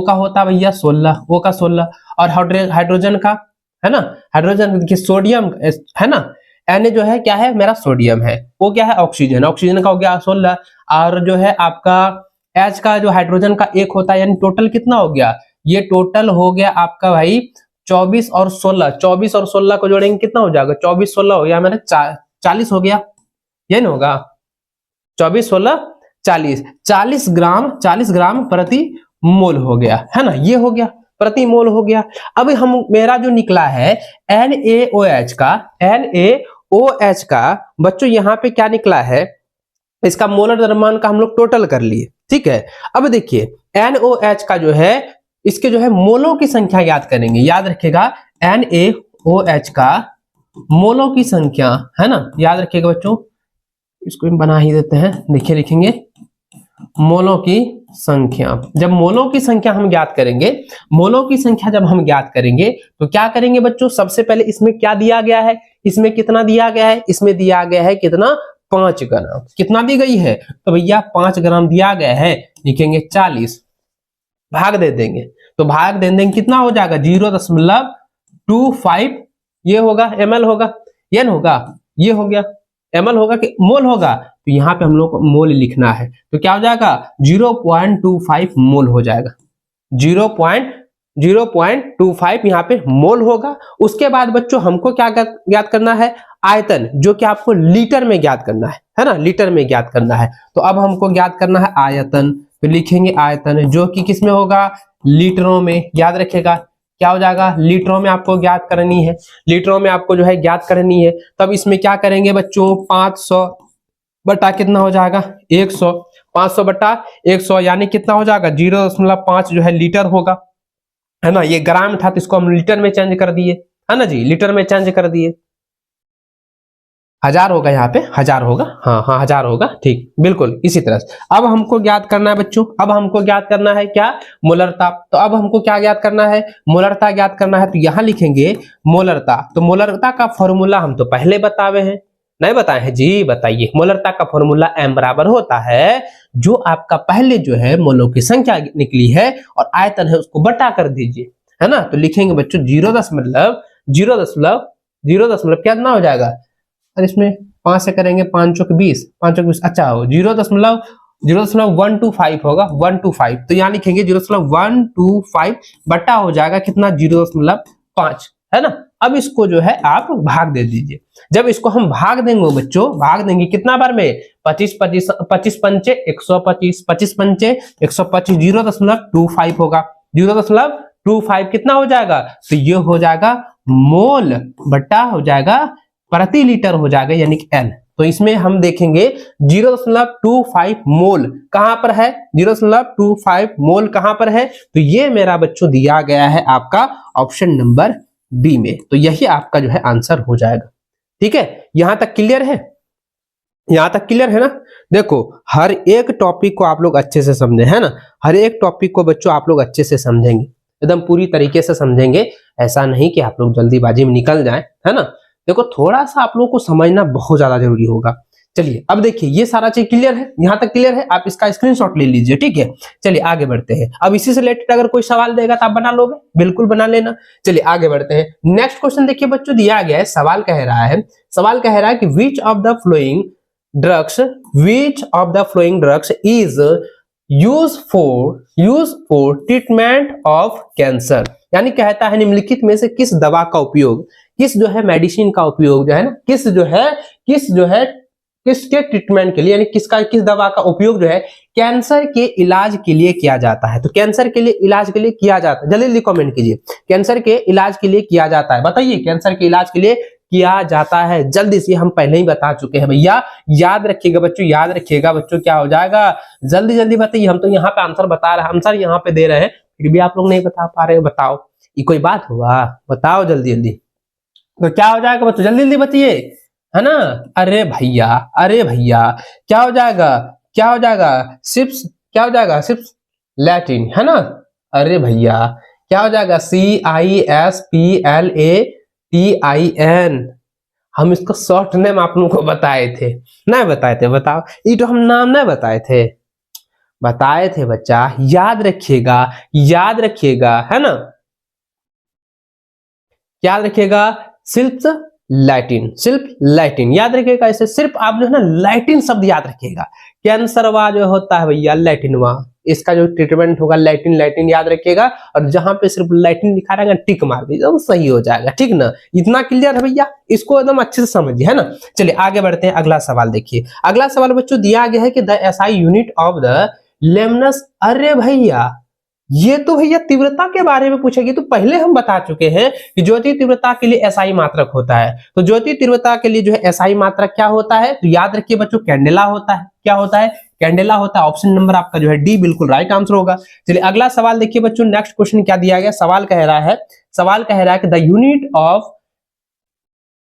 का होता है भैया 16, O का 16। और हाइड्रोजन का, है ना, हाइड्रोजन देखिए सोडियम है ना, Na जो है क्या है मेरा सोडियम है, वो क्या है ऑक्सीजन का हो गया 16। और जो है आपका H का जो हाइड्रोजन का 1 होता है, यानी टोटल कितना हो गया, ये टोटल हो गया आपका भाई 24 और 16 को जोड़ेंगे कितना हो जाएगा, 24-16 हो गया मेरा 40 हो गया, ये ना होगा 24-16-40, 40 ग्राम प्रति मोल हो गया, है ना, ये हो गया प्रति मोल हो गया। अब हम मेरा जो निकला है NaOH का बच्चों यहाँ पे क्या निकला है, इसका मोलर द्रव्यमान का हम लोग टोटल कर लिए, ठीक है। अब देखिए NaOH का जो है, इसके जो है मोलों की संख्या याद करेंगे, याद रखिएगा NaOH का मोलों की संख्या, है ना, याद रखिएगा बच्चों। इसको हम बना ही देते हैं, देखिए लिखेंगे मोलों की संख्या। जब मोलों की संख्या हम ज्ञात करेंगे, तो क्या करेंगे बच्चों, सबसे पहले इसमें क्या दिया गया है, इसमें कितना दिया गया है, इसमें दिया गया है कितना 5 ग्राम, कितना दी गई है, तो भैया 5 ग्राम दिया गया है, लिखेंगे 40, भाग दे देंगे, तो भाग दे देंगे कितना हो जाएगा 0.25, ये होगा ml होगा, ये ना होगा, ये हो गया ml होगा कि मोल होगा, तो यहाँ पे हम लोग को मोल लिखना है, तो क्या हो जाएगा 0.25 मोल हो जाएगा, 0.25 यहाँ पे मोल होगा। उसके बाद बच्चों हमको क्या ज्ञात करना है, आयतन, जो कि आपको लीटर में ज्ञात करना है ना, लीटर में ज्ञात करना है। तो अब हमको ज्ञात करना है आयतन, तो लिखेंगे आयतन जो कि किस में होगा, लीटरों में, याद रखिएगा क्या हो जाएगा, लीटरों में आपको ज्ञात करनी है, लीटरों में आपको जो है ज्ञात करनी है। तब इसमें क्या करेंगे बच्चों, 500 बटा कितना हो जाएगा 100, 500 बटा 100 यानी कितना हो जाएगा 0.5 जो है लीटर होगा, है ना। ये ग्राम था तो इसको हम लीटर में चेंज कर दिए, है ना जी, लीटर में चेंज कर दिए। 1000 होगा, यहाँ पे 1000 होगा, हाँ हाँ 1000 होगा, ठीक बिल्कुल इसी तरह से। अब हमको ज्ञात करना है बच्चों, अब हमको ज्ञात करना है क्या, मोलरता। तो अब हमको क्या ज्ञात करना है, मोलरता ज्ञात करना है। तो यहाँ लिखेंगे मोलरता। तो मोलरता का फॉर्मूला हम तो पहले बतावे हैं, नहीं बताए हैं जी, बताइए। मोलरता का फॉर्मूला m बराबर होता है जो आपका पहले जो है मोलों की संख्या निकली है और आयतन है उसको बटा कर दीजिए, है ना। तो लिखेंगे बच्चों 0.0 कितना हो जाएगा, और इसमें 5 से करेंगे 5 चौक 20, 5 चौक 20, अच्छा हो 0.125 होगा, 125। तो यहाँ लिखेंगे 0.125 बटा हो जाएगा कितना, 0.5, है ना। अब इसको जो है आप भाग दे दीजिए। जब इसको हम भाग देंगे बच्चों, भाग देंगे कितना बार में, 25 पंचे 125, 25 पंचे 125, 0.25 होगा, 0.25 कितना हो जाएगा, तो ये हो जाएगा मोल बटा हो जाएगा प्रति लीटर हो जाएगा, यानी कि L। तो इसमें हम देखेंगे 0.25 मोल कहां पर है, 0.25 मोल कहां पर है, तो ये मेरा बच्चों दिया गया है आपका ऑप्शन नंबर बी में। तो यही आपका जो है आंसर हो जाएगा। ठीक है, यहां तक क्लियर है, यहां तक क्लियर है ना। देखो हर एक टॉपिक को आप लोग अच्छे से समझे, है ना, हर एक टॉपिक को बच्चों आप लोग अच्छे से समझेंगे, एकदम पूरी तरीके से समझेंगे। ऐसा नहीं कि आप लोग जल्दीबाजी में निकल जाएं, है ना। देखो थोड़ा सा आप लोगों को समझना बहुत ज्यादा जरूरी होगा। चलिए अब देखिए ये सारा चीज क्लियर है, यहां तक क्लियर है, आप इसका स्क्रीनशॉट ले लीजिए, ठीक है। चलिए आगे बढ़ते हैं। अब इसी से रिलेटेड अगर कोई सवाल देगा तो आप बना लोगे, बिल्कुल बना लेना। चलिए आगे बढ़ते हैं। नेक्स्ट क्वेश्चन देखिए बच्चों, दिया गया है, सवाल कह रहा है कि which of the flowing drugs is use for treatment of cancer. यानी कहता है निम्नलिखित में से किस दवा का उपयोग, किस जो है मेडिसिन का उपयोग जो है ना, किस के ट्रीटमेंट के लिए, यानी किस दवा का उपयोग जो है कैंसर के इलाज के लिए किया जाता है। तो कैंसर के लिए इलाज के लिए किया जाता है, जल्दी जल्दी कमेंट कीजिए, कैंसर के इलाज के लिए किया जाता है, बताइए कैंसर के इलाज के लिए किया जाता है। जल्दी से, हम पहले ही बता चुके हैं भैया, याद रखिएगा बच्चों, याद रखिएगा बच्चों, क्या हो जाएगा, जल्दी जल्दी बताइए। हम तो यहाँ पे आंसर बता रहे हैं, आंसर यहाँ पे दे रहे हैं, फिर भी आप लोग नहीं बता पा रहे, बताओ ये कोई बात हुआ, बताओ जल्दी जल्दी। तो क्या हो जाएगा बच्चों, जल्दी जल्दी बताइए, है ना। अरे भैया क्या हो जाएगा, सिप्स, क्या हो जाएगा, सिप्स लैटिन, है ना। अरे भैया क्या हो जाएगा, CISPLATIN। हम इसको शॉर्ट नेम आप लोगों को बताए थे, नहीं बताए थे, बताओ, ये तो हम नाम नहीं बताए थे बच्चा, याद रखिएगा, है ना, याद रखिएगा, सिल्प लैटिन याद रखिएगा। ऐसे सिर्फ आप जो है ना लैटिन शब्द याद रखिएगा, कैंसरवा जो होता है भैया लैटिनवा, इसका जो ट्रीटमेंट होगा लैटिन याद रखिएगा। और जहां पे सिर्फ लैटिन लिखा रहेगा टिक मार दीजिए, तो सही हो जाएगा, ठीक ना। इतना क्लियर है भैया, इसको एकदम अच्छे से समझिए, है ना। चलिए आगे बढ़ते हैं, अगला सवाल देखिए। अगला सवाल बच्चों दिया गया है कि the SI unit of the lumens. अरे भैया ये तो भैया तीव्रता के बारे में पूछेगी, तो पहले हम बता चुके हैं कि ज्योति तीव्रता के लिए SI मात्रक होता है। तो ज्योति तीव्रता के लिए जो है SI मात्रक क्या होता है, तो याद रखिए बच्चों कैंडेला होता है। क्या होता है, कैंडेला होता है। ऑप्शन नंबर आपका जो है डी बिल्कुल राइट आंसर होगा। चलिए अगला सवाल देखिए बच्चों, नेक्स्ट क्वेश्चन क्या दिया गया, सवाल कह रहा है कि द यूनिट ऑफ,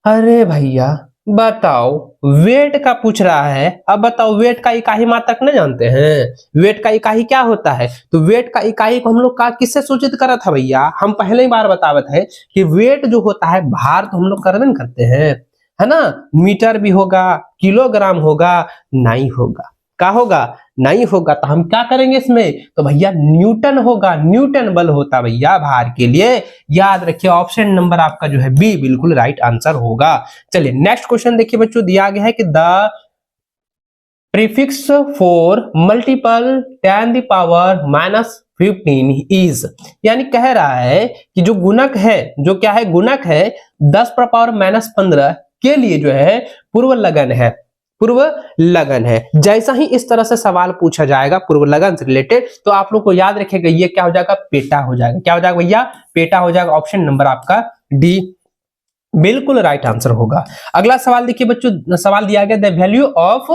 अरे भैया बताओ, वेट का पूछ रहा है। अब बताओ वेट का इकाई मात्रक नहीं जानते हैं, वेट का इकाई क्या होता है। तो वेट का इकाई को हम लोग का किससे सूचित करा था भैया, हम पहले ही बार बतावत है कि वेट जो होता है, भार तो हम लोग करवे न करते हैं, है ना। मीटर भी होगा, किलोग्राम होगा, नहीं होगा, क्या होगा, नहीं होगा। तो हम क्या करेंगे इसमें, तो भैया न्यूटन होगा, न्यूटन बल होता भैया भार के लिए। याद रखिए ऑप्शन नंबर आपका जो है बी बिल्कुल राइट आंसर होगा। चलिए नेक्स्ट क्वेश्चन देखिए बच्चों, दिया गया है कि the prefix for multiple 10⁻⁻15 is, यानी कह रहा है कि जो गुणक है, जो क्या है, गुणक है 10⁻⁻15 के लिए जो है पूर्व लगन है। जैसा ही इस तरह से सवाल पूछा जाएगा पूर्व लगन से रिलेटेड, तो आप लोग को याद रखेगा ये क्या हो जाएगा, पेटा हो जाएगा। क्या हो जाएगा भैया, पेटा हो जाएगा। ऑप्शन नंबर आपका डी बिल्कुल राइट आंसर होगा। अगला सवाल देखिए बच्चों, सवाल दिया गया द वैल्यू ऑफ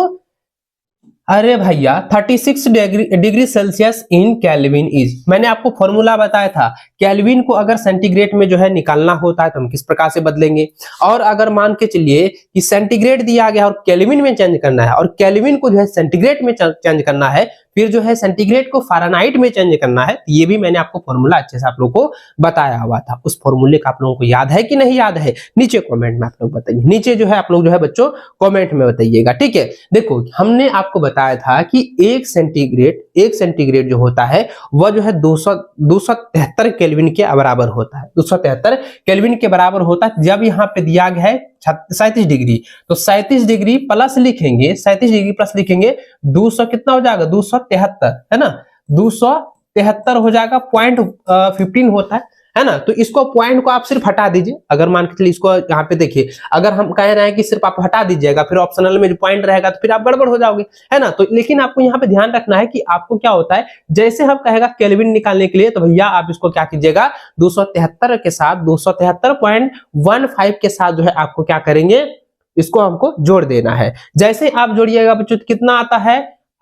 अरे भैया 36 degree Celsius in kelvin is, मैंने आपको फॉर्मूला बताया था। केल्विन को अगर सेंटीग्रेड में जो है निकालना होता है तो हम किस प्रकार से बदलेंगे, और अगर मान के चलिए कि सेंटीग्रेड दिया गया और केल्विन में चेंज करना है, और केल्विन को जो है सेंटीग्रेड में चेंज करना है, फिर जो है सेंटीग्रेड को फ़ारेनहाइट में चेंज करना है, ये भी मैंने आपको फॉर्मूला अच्छे से आप लोगों को बताया हुआ था। उस फॉर्मूले का आप लोगों को याद है कि नहीं याद है, नीचे कमेंट में आप लोग बताइए, नीचे जो है आप लोग जो है बच्चों कमेंट में बताइएगा, ठीक है। देखो हमने आपको बताया था कि एक सेंटीग्रेड जो होता है वह जो है 273 केल्विन के बराबर होता है, 273 केल्विन के बराबर होता है। जब यहाँ पे दिया गया है 37 डिग्री, तो 37 डिग्री प्लस लिखेंगे, 37 डिग्री प्लस लिखेंगे 200 कितना हो जाएगा 273, है ना, 273 हो जाएगा, 0.15 होता है ना। तो इसको पॉइंट को आप सिर्फ हटा दीजिए, अगर मान के चलिए इसको यहाँ पे देखिए, अगर हम कह रहे हैं कि सिर्फ आप हटा दीजिएगा, फिर ऑप्शनल में जो पॉइंट रहेगा तो फिर आप गड़बड़ हो जाओगे, है ना। तो लेकिन आपको यहाँ पे ध्यान रखना है कि आपको क्या होता है, जैसे हम कहेगा केल्विन निकालने के लिए, तो भैया आप इसको क्या कीजिएगा 273 के साथ 273.15 के साथ जो है आपको क्या करेंगे, इसको हमको जोड़ देना है। जैसे आप जोड़िएगा बच्चों कितना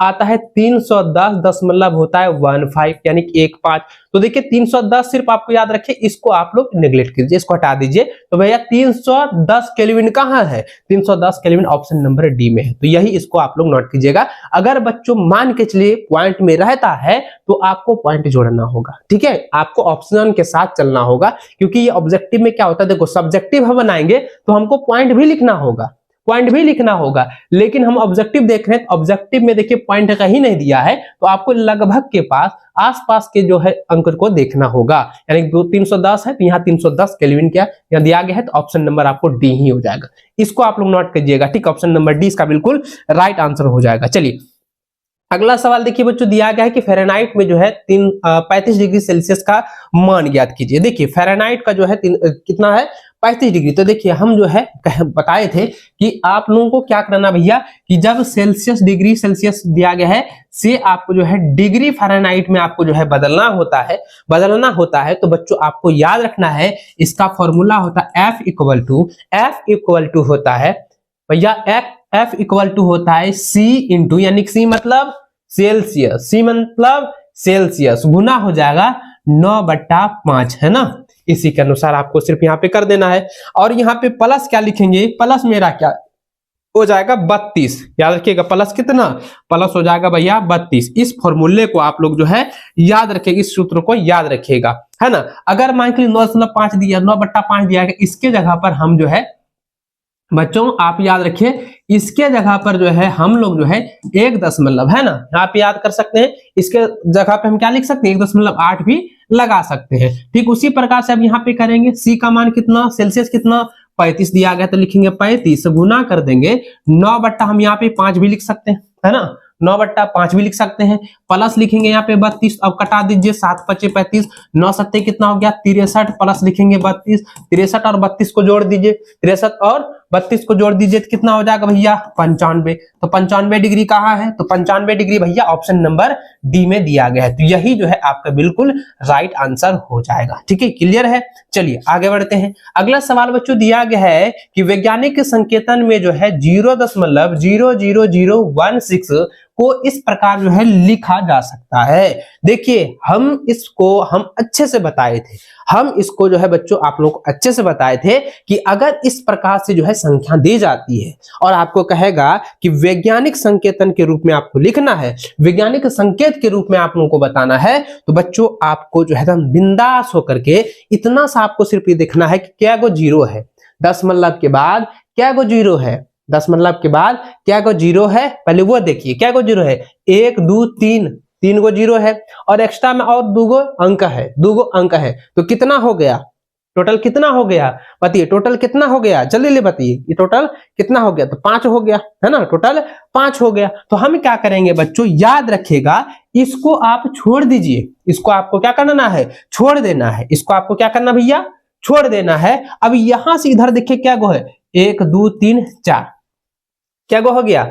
आता है 310 होता है 15, यानी कि 15। तो देखिए 310 सिर्फ आपको याद रखिए, इसको आप लोग नेग्लेक्ट कीजिए, इसको हटा दीजिए। तो भैया 310 केल्विन कहाँ है, 310 केल्विन ऑप्शन नंबर डी में है। तो यही इसको आप लोग नोट कीजिएगा। अगर बच्चों मान के चलिए पॉइंट में रहता है तो आपको पॉइंट जोड़ना होगा, ठीक है, आपको ऑप्शन के साथ चलना होगा, क्योंकि ये ऑब्जेक्टिव में क्या होता है, देखो सब्जेक्टिव हम बनाएंगे तो हमको पॉइंट भी लिखना होगा, लेकिन हम ऑब्जेक्टिव देख रहे हैं, ऑब्जेक्टिव में देखिए पॉइंट कहीं नहीं दिया है, तो आपको लगभग के पास आसपास के जो है अंक को देखना होगा। यानी 310 है तो यहाँ 310 केल्विन क्या यहाँ दिया गया है, तो ऑप्शन नंबर आपको डी ही हो जाएगा। इसको आप लोग नोट कीजिएगा, ठीक, ऑप्शन नंबर डी इसका बिल्कुल राइट आंसर हो जाएगा। चलिए अगला सवाल देखिए बच्चों, दिया गया है कि फ़ारेनहाइट में जो है 35 डिग्री सेल्सियस का मान ज्ञात कीजिए। देखिए फ़ारेनहाइट का जो है कितना है 35 डिग्री। तो देखिए हम जो है बताए थे कि आप लोगों को क्या करना भैया, कि जब डिग्री सेल्सियस दिया गया है से आपको जो है डिग्री फ़ारेनहाइट में आपको जो है बदलना होता है। तो बच्चों आपको याद रखना है, इसका फॉर्मूला होता है F इक्वल टू होता है भैया, F इक्वल टू होता है C इंटू, यानी C मतलब सेल्सियस, गुना हो जाएगा 9/5, है ना। इसी के अनुसार आपको सिर्फ यहाँ पे कर देना है, और यहाँ पे प्लस क्या लिखेंगे, प्लस मेरा क्या हो जाएगा 32, याद रखिएगा प्लस कितना, प्लस हो जाएगा भैया 32। इस फॉर्मूले को आप लोग जो है याद रखिएगा, इस सूत्र को याद रखिएगा, है ना। अगर मान के 9.5 दिया, 9/5 दिया गया, इसके जगह पर हम जो है बच्चों आप याद रखिए, इसके जगह पर जो है हम लोग जो है 1 है ना, आप याद कर सकते हैं, इसके जगह पे हम क्या लिख सकते हैं 1.8 भी लगा सकते हैं। ठीक उसी प्रकार से अब यहाँ पे करेंगे, सी का मान कितना, सेल्सियस कितना 35 दिया गया, तो लिखेंगे 35 गुना कर देंगे 9 हम यहाँ पे 5 भी लिख सकते हैं, है ना, 9/5 भी लिख सकते हैं, प्लस लिखेंगे यहाँ पे 32, अब कटा दीजिए 7 × 5 = 35, 9 × 7 कितना हो गया 63, प्लस लिखेंगे 32, 63 और 32 को जोड़ दीजिए, 63 और 32 को जोड़ दीजिए तो कितना हो जाएगा भैया 95। तो 95 डिग्री कहाँ है, तो 95 डिग्री भैया ऑप्शन नंबर डी में दिया गया है। तो यही जो है आपका बिल्कुल राइट आंसर हो जाएगा। ठीक है, क्लियर है। चलिए आगे बढ़ते हैं। अगला सवाल बच्चों दिया गया है कि वैज्ञानिक संकेतन में जो है 0.00016 को इस प्रकार जो है लिखा जा सकता है। देखिए हम अच्छे से बताए थे, हम इसको जो है बच्चों आप लोग को अच्छे से बताए थे कि अगर इस प्रकार से जो है संख्या दी जाती है और आपको कहेगा कि वैज्ञानिक संकेतन के रूप में आपको लिखना है, वैज्ञानिक संकेत के रूप में आप लोगों को बताना है, तो बच्चों आपको जो है बिंदास होकर के इतना सा आपको सिर्फ ये देखना है कि क्या गो जीरो है, 10 मतलब के बाद क्या गो जीरो है, 10 मतलब के बाद क्या गो जीरो है, पहले वो देखिए क्या गो जीरो है, 1 2 3 गो जीरो है और एक्स्ट्रा में और 2 अंक है, तो कितना हो गया, टोटल कितना हो गया बताइए, टोटल कितना हो गया जल्दी ले बताइए, ये टोटल कितना हो गया, तो 5 हो गया, है ना, टोटल 5 हो गया। तो हम क्या करेंगे बच्चों, याद रखिएगा इसको आप छोड़ दीजिए, इसको आपको क्या करना है, छोड़ देना है, इसको आपको क्या करना भैया, छोड़ देना है। अब यहां से इधर देखिए क्या गो है, 1 2 3 4, क्या गो हो गया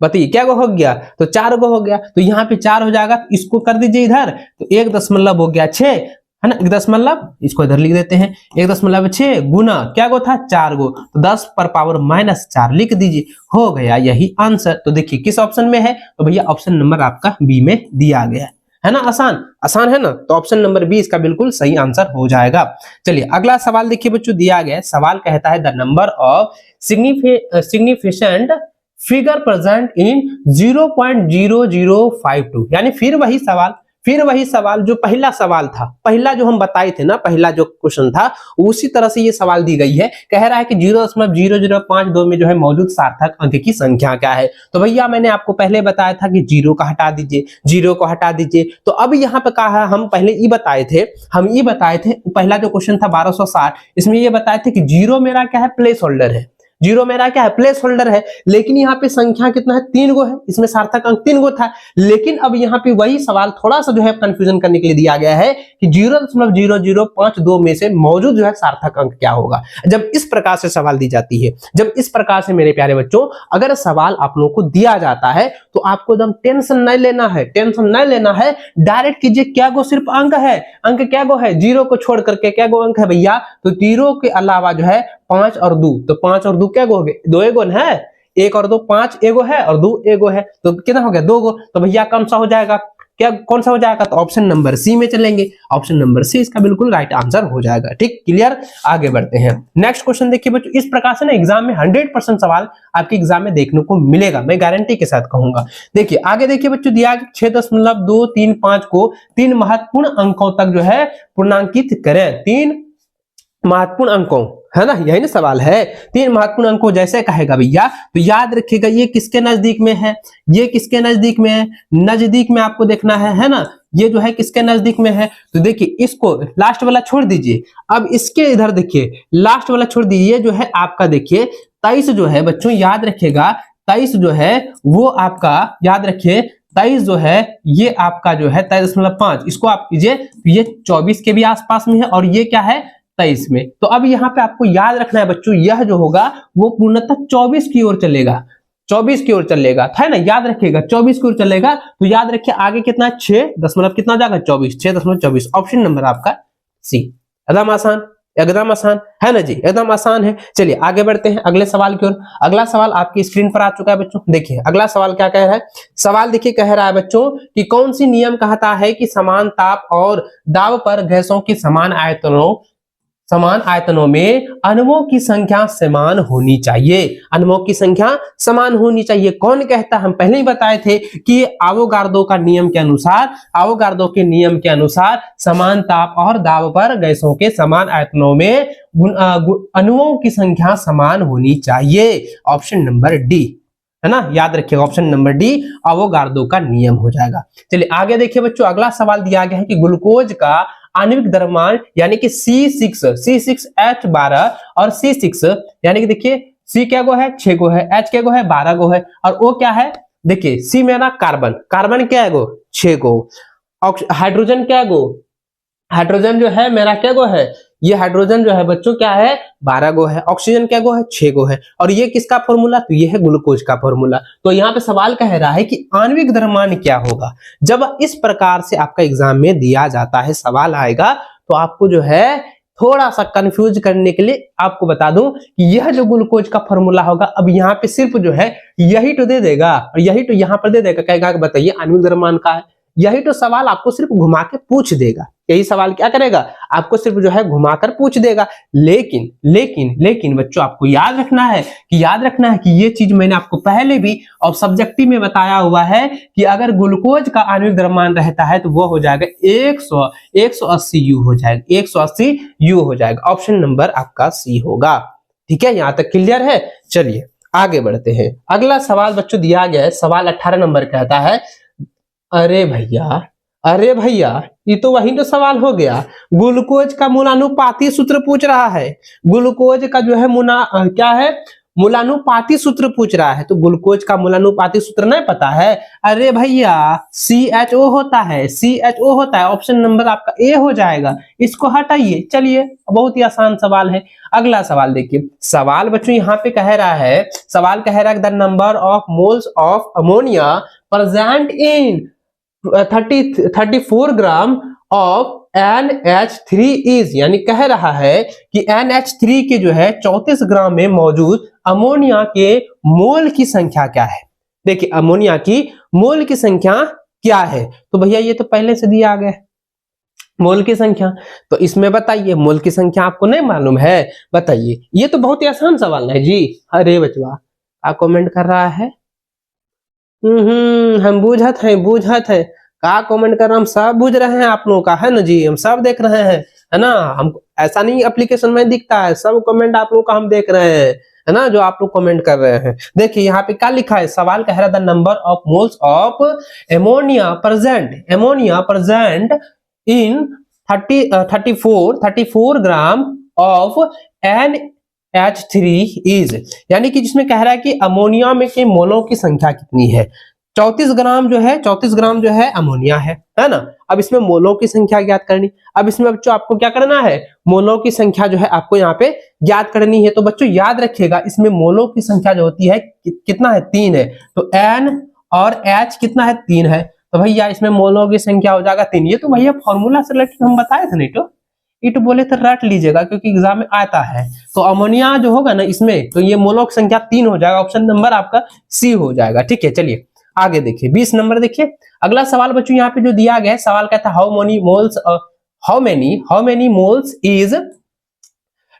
बताइए, क्या गो हो गया, तो 4 गो हो गया, तो यहाँ पे 4 हो जाएगा, तो इसको कर दीजिए इधर, तो 1 दशमलव हो गया 6, है ना, 1 दशमलव, इसको इधर लिख देते हैं 1.6 गुना क्या गो था 4 गो, तो 10 पर पावर -4 लिख दीजिए, हो गया यही आंसर। तो देखिए किस ऑप्शन में है, तो भैया ऑप्शन नंबर आपका बी में दिया गया है ना। आसान आसान है ना, तो ऑप्शन नंबर बी इसका बिल्कुल सही आंसर हो जाएगा। चलिए अगला सवाल देखिए बच्चों, दिया गया सवाल कहता है the number of significant figure present in 0.0052, यानी फिर वही सवाल जो पहला सवाल था, पहला जो हम बताए थे ना, पहला जो क्वेश्चन था उसी तरह से ये सवाल दी गई है। कह रहा है कि 0.0052 में जो है मौजूद सार्थक अंक की संख्या क्या है। तो भैया मैंने आपको पहले बताया था कि 0 को हटा दीजिए, 0 को हटा दीजिए। तो अब यहाँ पे कहा है, हम पहले ये बताए थे, पहला जो क्वेश्चन था 1260, इसमें ये बताए थे कि 0 मेरा क्या है, प्लेस होल्डर है, 0 मेरा क्या है, प्लेस होल्डर है। लेकिन यहाँ पे संख्या कितना है, 3 गो है, इसमें सार्थक अंक 3 गो था। लेकिन अब यहाँ पे वही सवाल थोड़ा सा जो है कंफ्यूजन करने के लिए दिया गया है कि 0.0052 में से मौजूद जो है सार्थक अंक क्या होगा। जब इस प्रकार से सवाल दी जाती है, जब इस प्रकार से मेरे प्यारे बच्चों अगर सवाल आप लोगों को दिया जाता है, तो आपको एकदम टेंशन नहीं लेना है, डायरेक्ट कीजिए क्या गो सिर्फ अंक है, अंक क्या गो है, 0 को छोड़ करके क्या गो अंक है भैया, तो 0 के अलावा जो है 5 और 2, तो 5 और 2 क्या गो हो गए, 2 एगो है, 1 और 2 5 एगो है और 2 एगो है, तो कितना हो गया 2 गो। तो भैया कौन सा हो जाएगा, क्या कौन सा हो जाएगा, तो ऑप्शन नंबर सी में चलेंगे, ऑप्शन नंबर सी इसका बिल्कुल राइट आंसर हो जाएगा। ठीक, क्लियर। आगे बढ़ते हैं, नेक्स्ट क्वेश्चन देखिए बच्चों, इस प्रकार से ना एग्जाम में 100% सवाल आपके एग्जाम में देखने को मिलेगा, मैं गारंटी के साथ कहूंगा। देखिए आगे देखिए बच्चों, दिया 6.235 को 3 महत्वपूर्ण अंकों तक जो है पूर्णांकित करें, 3 महत्वपूर्ण अंकों, है ना, यही ना सवाल है। 3 महत्वपूर्ण अंकों जैसे कहेगा भैया, तो याद रखिएगा ये किसके नजदीक में है, ये किसके नजदीक में है, नजदीक में आपको देखना है ना, ये जो है किसके नजदीक में है। तो देखिए इसको लास्ट वाला छोड़ दीजिए, अब इसके इधर देखिए लास्ट वाला छोड़ दीजिए, जो है आपका देखिए 23 जो है बच्चों, याद रखिएगा 23 जो है वो आपका, याद रखिए 23 जो है ये आपका जो है 23.5, इसको आप कीजिए तो ये 24 के भी आसपास में है, और ये क्या है 23 में। तो अब यहाँ पे आपको याद रखना है बच्चों, यह जो होगा वो पूर्णतः 24 की ओर चलेगा, 24 की ओर चलेगा, था ना, याद रखिएगा 24 की ओर चलेगा। तो याद रखिए आगे कितना है, 6 दशमलव कितना जाएगा 24, 6.24, ऑप्शन नंबर आपका सी। एकदम आसान, एकदम आसान है ना जी, एकदम आसान है। चलिए आगे बढ़ते हैं अगले सवाल की ओर। अगला सवाल आपकी स्क्रीन पर आ चुका है बच्चों, देखिए अगला सवाल क्या कह रहा है। सवाल देखिए कह रहा है बच्चों कि कौन सी नियम कहता है कि समान ताप और दाब पर गैसों की समान आयतनों में अणुओं की संख्या समान होनी चाहिए, अणुओं की संख्या समान होनी चाहिए। कौन कहता है, हम पहले ही बताए थे कि आवोगार्दो के नियम के अनुसार समान ताप और दाब पर गैसों के समान आयतनों में अणुओं की संख्या समान होनी चाहिए, ऑप्शन नंबर डी, है ना, याद रखिएगा ऑप्शन नंबर डी आवोगार्दो का नियम हो जाएगा। चलिए आगे देखिए बच्चों, अगला सवाल दिया गया है कि ग्लूकोज का आणविक द्रव्यमान यानी कि C6H12 और C6 यानी कि देखिए C क्या गो है 6 गो है, H क्या गो है 12 गो है, और O क्या है, देखिए C मेरा कार्बन क्या है गो 6 गो, हाइड्रोजन क्या है गो, हाइड्रोजन जो है मेरा क्या गो है, ये हाइड्रोजन जो है बच्चों क्या है 12 गो है, ऑक्सीजन क्या गो है 6 गो है, और ये किसका फॉर्मूला, तो ये है ग्लूकोज का फॉर्मूला। तो यहाँ पे सवाल कह रहा है कि आणविक द्रव्यमान क्या होगा। जब इस प्रकार से आपका एग्जाम में दिया जाता है, सवाल आएगा, तो आपको जो है थोड़ा सा कंफ्यूज करने के लिए आपको बता दूं कि यह जो ग्लूकोज का फॉर्मूला होगा, अब यहाँ पे सिर्फ जो है यही तो दे देगा और यही तो यहाँ पर दे देगा, कहेगा बताइए आणविक द्रव्यमान का है, यही तो सवाल आपको सिर्फ घुमा के पूछ देगा, यही सवाल क्या करेगा आपको सिर्फ जो है घुमाकर पूछ देगा। लेकिन बच्चों आपको याद रखना है कि ये चीज मैंने आपको पहले भी और सब्जेक्टिव में बताया हुआ है कि अगर ग्लूकोज का आणविक द्रव्यमान रहता है तो वो हो जाएगा 180 यू हो जाएगा, 180 यू हो जाएगा, ऑप्शन नंबर आपका सी होगा। ठीक है, यहां तक क्लियर है। चलिए आगे बढ़ते हैं, अगला सवाल बच्चों दिया गया है, सवाल 18 नंबर कहता है, अरे भैया ये तो वही तो सवाल हो गया, ग्लूकोज का मूलानुपाती सूत्र पूछ रहा है, ग्लूकोज का जो है मूलानुपाती सूत्र पूछ रहा है, तो ग्लूकोज का मूलानुपाती सूत्र नहीं पता है, अरे भैया CHO होता है, ऑप्शन नंबर आपका ए हो जाएगा, इसको हटाइए। चलिए बहुत ही आसान सवाल है। अगला सवाल देखिए, सवाल बच्चों यहाँ पे कह रहा है the number of moles of ammonia present in 34 gram of NH3 is, यानी कह रहा है कि NH3 के जो है 34 ग्राम में मौजूद अमोनिया के मोल की संख्या क्या है। देखिए अमोनिया की मोल की संख्या क्या है, तो भैया ये तो पहले से दिया गया है मोल की संख्या। तो इसमें बताइए मोल की संख्या आपको नहीं मालूम है, बताइए। ये तो बहुत ही आसान सवाल है जी। अरे बचवा क्या कमेंट कर रहा है, हम बूझत है का कमेंट कर रहा, हम सब बुझ रहे हैं आप लोगों का, है ना जी, हम सब देख रहे हैं, है ना। हम ऐसा नहीं एप्लीकेशन में दिखता है, सब कमेंट आप लोगों का हम देख रहे हैं, है ना, जो आप लोग कमेंट कर रहे हैं। देखिए यहाँ पे क्या लिखा है, सवाल कह रहा था number of moles of ammonia present in 34 gram of NH3 is, यानी कि जिसमें कह रहा है कि अमोनिया में के मोलों की संख्या कितनी है। 34 ग्राम जो है अमोनिया है ना। अब इसमें मोलों की संख्या ज्ञात करनी। अब इसमें बच्चों आपको क्या करना है, मोलों की संख्या जो है आपको यहाँ पे ज्ञात करनी है। तो बच्चों याद रखिएगा इसमें मोलों की संख्या जो होती है कितना है, 3 है। तो N और H कितना है, 3 है। तो भैया इसमें मोलों की संख्या हो जाएगा 3। ये तो भैया फॉर्मूला से रिलेटेड हम बताए थे, नहीं तो इट बोले तो रट लीजिएगा क्योंकि एग्जाम में आता है। तो अमोनिया जो होगा ना इसमें, तो ये मोलों की संख्या 3 हो जाएगा, ऑप्शन नंबर आपका सी हो जाएगा। ठीक है, चलिए आगे देखिए 20 नंबर देखिए। अगला सवाल बच्चों यहाँ पे जो दिया गया है, सवाल कहता है how many moles is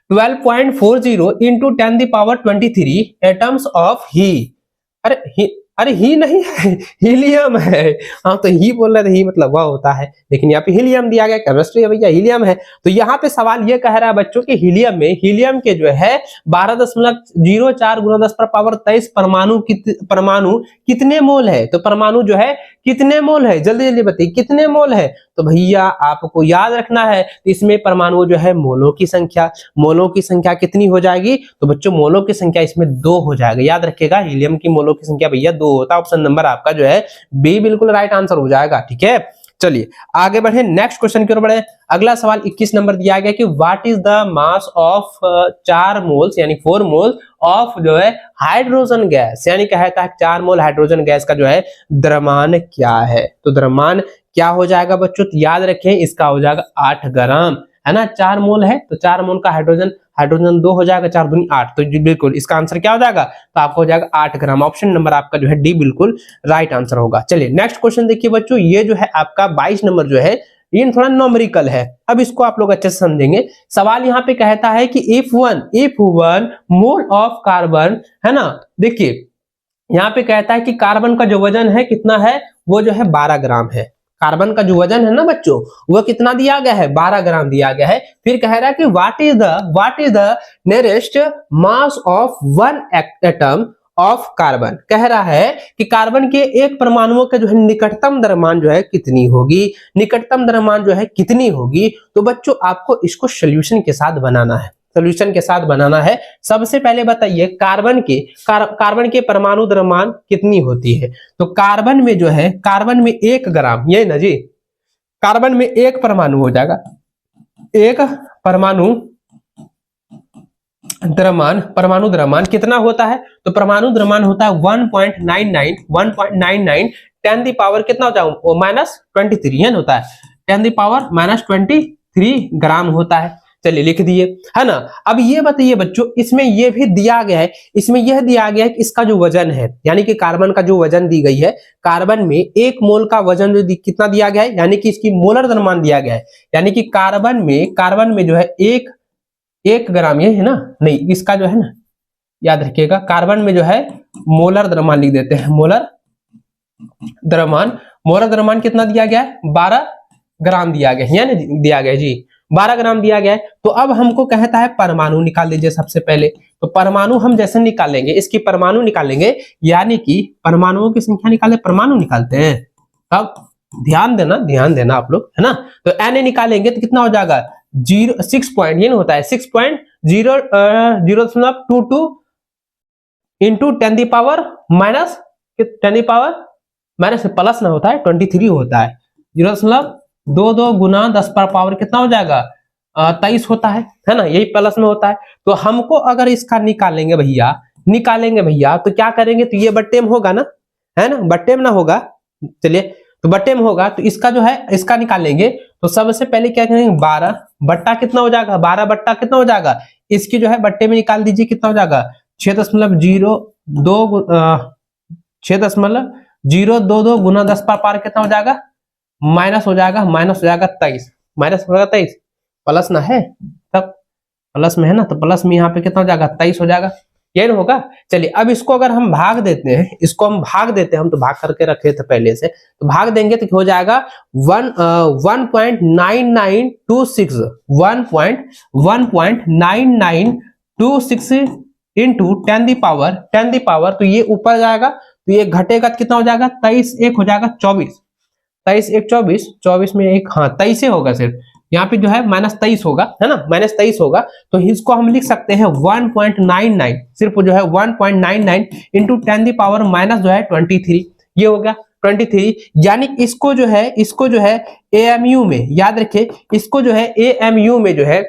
12.40 into 10⁻23 atoms of He. अरे ही नहीं है, हीलियम है। हाँ तो ही बोल रहे थे, ही मतलब वह होता है, लेकिन यहाँ पे हीलियम दिया गया, केमिस्ट्री है भैया, हीलियम है। तो यहाँ पे सवाल ये कह रहा है बच्चों कि हीलियम के जो है 12.04 × 10⁻23 परमाणु कितने मोल है। तो परमाणु जो है कितने मोल है, जल्दी जल्दी बताइए कितने मोल है। तो भैया आपको याद रखना है इसमें परमाणु जो है मोलों की संख्या कितनी हो जाएगी। तो बच्चों मोलों की संख्या इसमें 2 हो जाएगा, याद रखिएगा हीलियम की मोलों की संख्या भैया 2 होता है। ऑप्शन नंबर आपका जो है बी बिल्कुल राइट आंसर हो जाएगा। ठीक है, चलिए आगे बढ़े, नेक्स्ट क्वेश्चन की ओर बढ़े। अगला सवाल 21 नंबर दिया गया कि what is the mass of 4 moles यानी 4 मोल ऑफ जो है हाइड्रोजन गैस, यानी कहता है 4 मोल हाइड्रोजन गैस का जो है द्रव्यमान क्या है। तो द्रव्यमान क्या हो जाएगा बच्चों, तो याद रखें इसका हो जाएगा 8 ग्राम, है ना। 4 मोल है तो 4 मोल का हाइड्रोजन 2 हो जाएगा, 4 दूनी 8। तो बिल्कुल इसका आंसर क्या हो जाएगा, तो आपको हो जाएगा 8 ग्राम। ऑप्शन नंबर आपका जो है डी बिल्कुल राइट आंसर होगा। चलिए नेक्स्ट क्वेश्चन देखिए बच्चों, ये जो है आपका 22 नंबर जो है ये थोड़ा न्यूमेरिकल है। अब इसको आप लोग अच्छे से समझेंगे। सवाल यहाँ पे कहता है कि if one mole of carbon, है ना। देखिए यहाँ पे कहता है कि कार्बन का जो वजन है कितना है, वो जो है 12 ग्राम है। कार्बन का जो वजन है ना बच्चों, वो कितना दिया गया है, 12 ग्राम दिया गया है। फिर कह रहा है कि what is the nearest mass of 1 atom of carbon. कह रहा है कि कार्बन के एक परमाणुओं का जो है निकटतम द्रव्यमान जो है कितनी होगी, निकटतम द्रव्यमान जो है कितनी होगी। तो बच्चों आपको इसको सोल्यूशन के साथ बनाना है, सबसे पहले बताइए कार्बन के परमाणु द्रव्यमान कितनी होती है। तो कार्बन में जो है, कार्बन में 1 ग्राम, ये ना जी, कार्बन में 1 परमाणु हो जाएगा, 1 परमाणु द्रव्यमान कितना होता है। तो परमाणु द्रव्यमान होता है 1.99 10 दी पावर कितना होता है, -23 होता है, 10 दी पावर -23 ग्राम होता है। चलिए लिख दिए, है ना। अब ये बताइए बच्चों, इसमें ये भी दिया गया है, इसमें यह दिया गया है कि इसका जो वजन है, यानी कि कार्बन का जो वजन दी गई है, कार्बन में 1 मोल का वजन जो कितना दिया गया है, यानी कि इसकी मोलर द्रव्यमान दिया गया है। यानी कि कार्बन में जो है 1 ग्राम, ये है ना, नहीं इसका जो है ना, याद रखिएगा कार्बन में जो है मोलर द्रव्यमान लिख देते हैं, मोलर द्रव्यमान कितना दिया गया है, 12 ग्राम दिया गया है, यानी दिया गया जी 12 ग्राम दिया गया है। तो अब हमको कहता है परमाणु निकाल लीजिए सबसे पहले। तो परमाणु हम जैसे निकालेंगे, इसकी परमाणु निकालेंगे, यानी कि परमाणुओं की संख्या निकाले, परमाणु निकालते हैं तब ध्यान देना आप लोग, है ना। तो Na निकालेंगे तो कितना हो जाएगा, 6 पॉइंट, ये होता है 6.022 into 10 the power minus plus ना होता है 23 होता है, 0.22 गुना 10 पर पावर कितना हो जाएगा, 23 होता है ना, यही प्लस में होता है। तो हमको अगर इसका निकालेंगे भैया तो क्या करेंगे, तो ये बट्टे में होगा ना, है ना, बट्टे में ना होगा, चलिए तो बट्टे में होगा, तो इसका जो है इसका निकालेंगे तो सबसे पहले क्या करेंगे, 12 बट्टा कितना हो जाएगा, 12 बट्टा कितना हो जाएगा, इसकी जो है बट्टे में निकाल दीजिए कितना हो जाएगा, 6.02 6.022 गुना 10 पावर कितना हो जाएगा, माइनस हो जाएगा 23, माइनस हो जाएगा 23, प्लस ना है तब, प्लस में है ना, तो प्लस में यहाँ पे कितना हो जाएगा 23 हो जाएगा, ये ना होगा। चलिए अब इसको अगर हम भाग देते हैं, इसको हम भाग देते हैं, हम तो भाग करके रखे थे पहले से, तो भाग देंगे तो हो जाएगा 1.9926 इंटू 10 पावर, तो ये ऊपर जाएगा, तो ये घटेगा कितना हो जाएगा, 23 1 हो जाएगा 24, 23 1 24, 24 में एक, हाँ 23 होगा सिर्फ, यहाँ पे जो है -23 होगा, है ना, -23 होगा, तो इसको हम लिख सकते हैं 1.99, सिर्फ जो है 1.99 इंटू 10 पावर माइनस जो है 23, ये हो गया 23, यानी इसको जो है AMU में याद रखिए, इसको जो है AMU में जो है,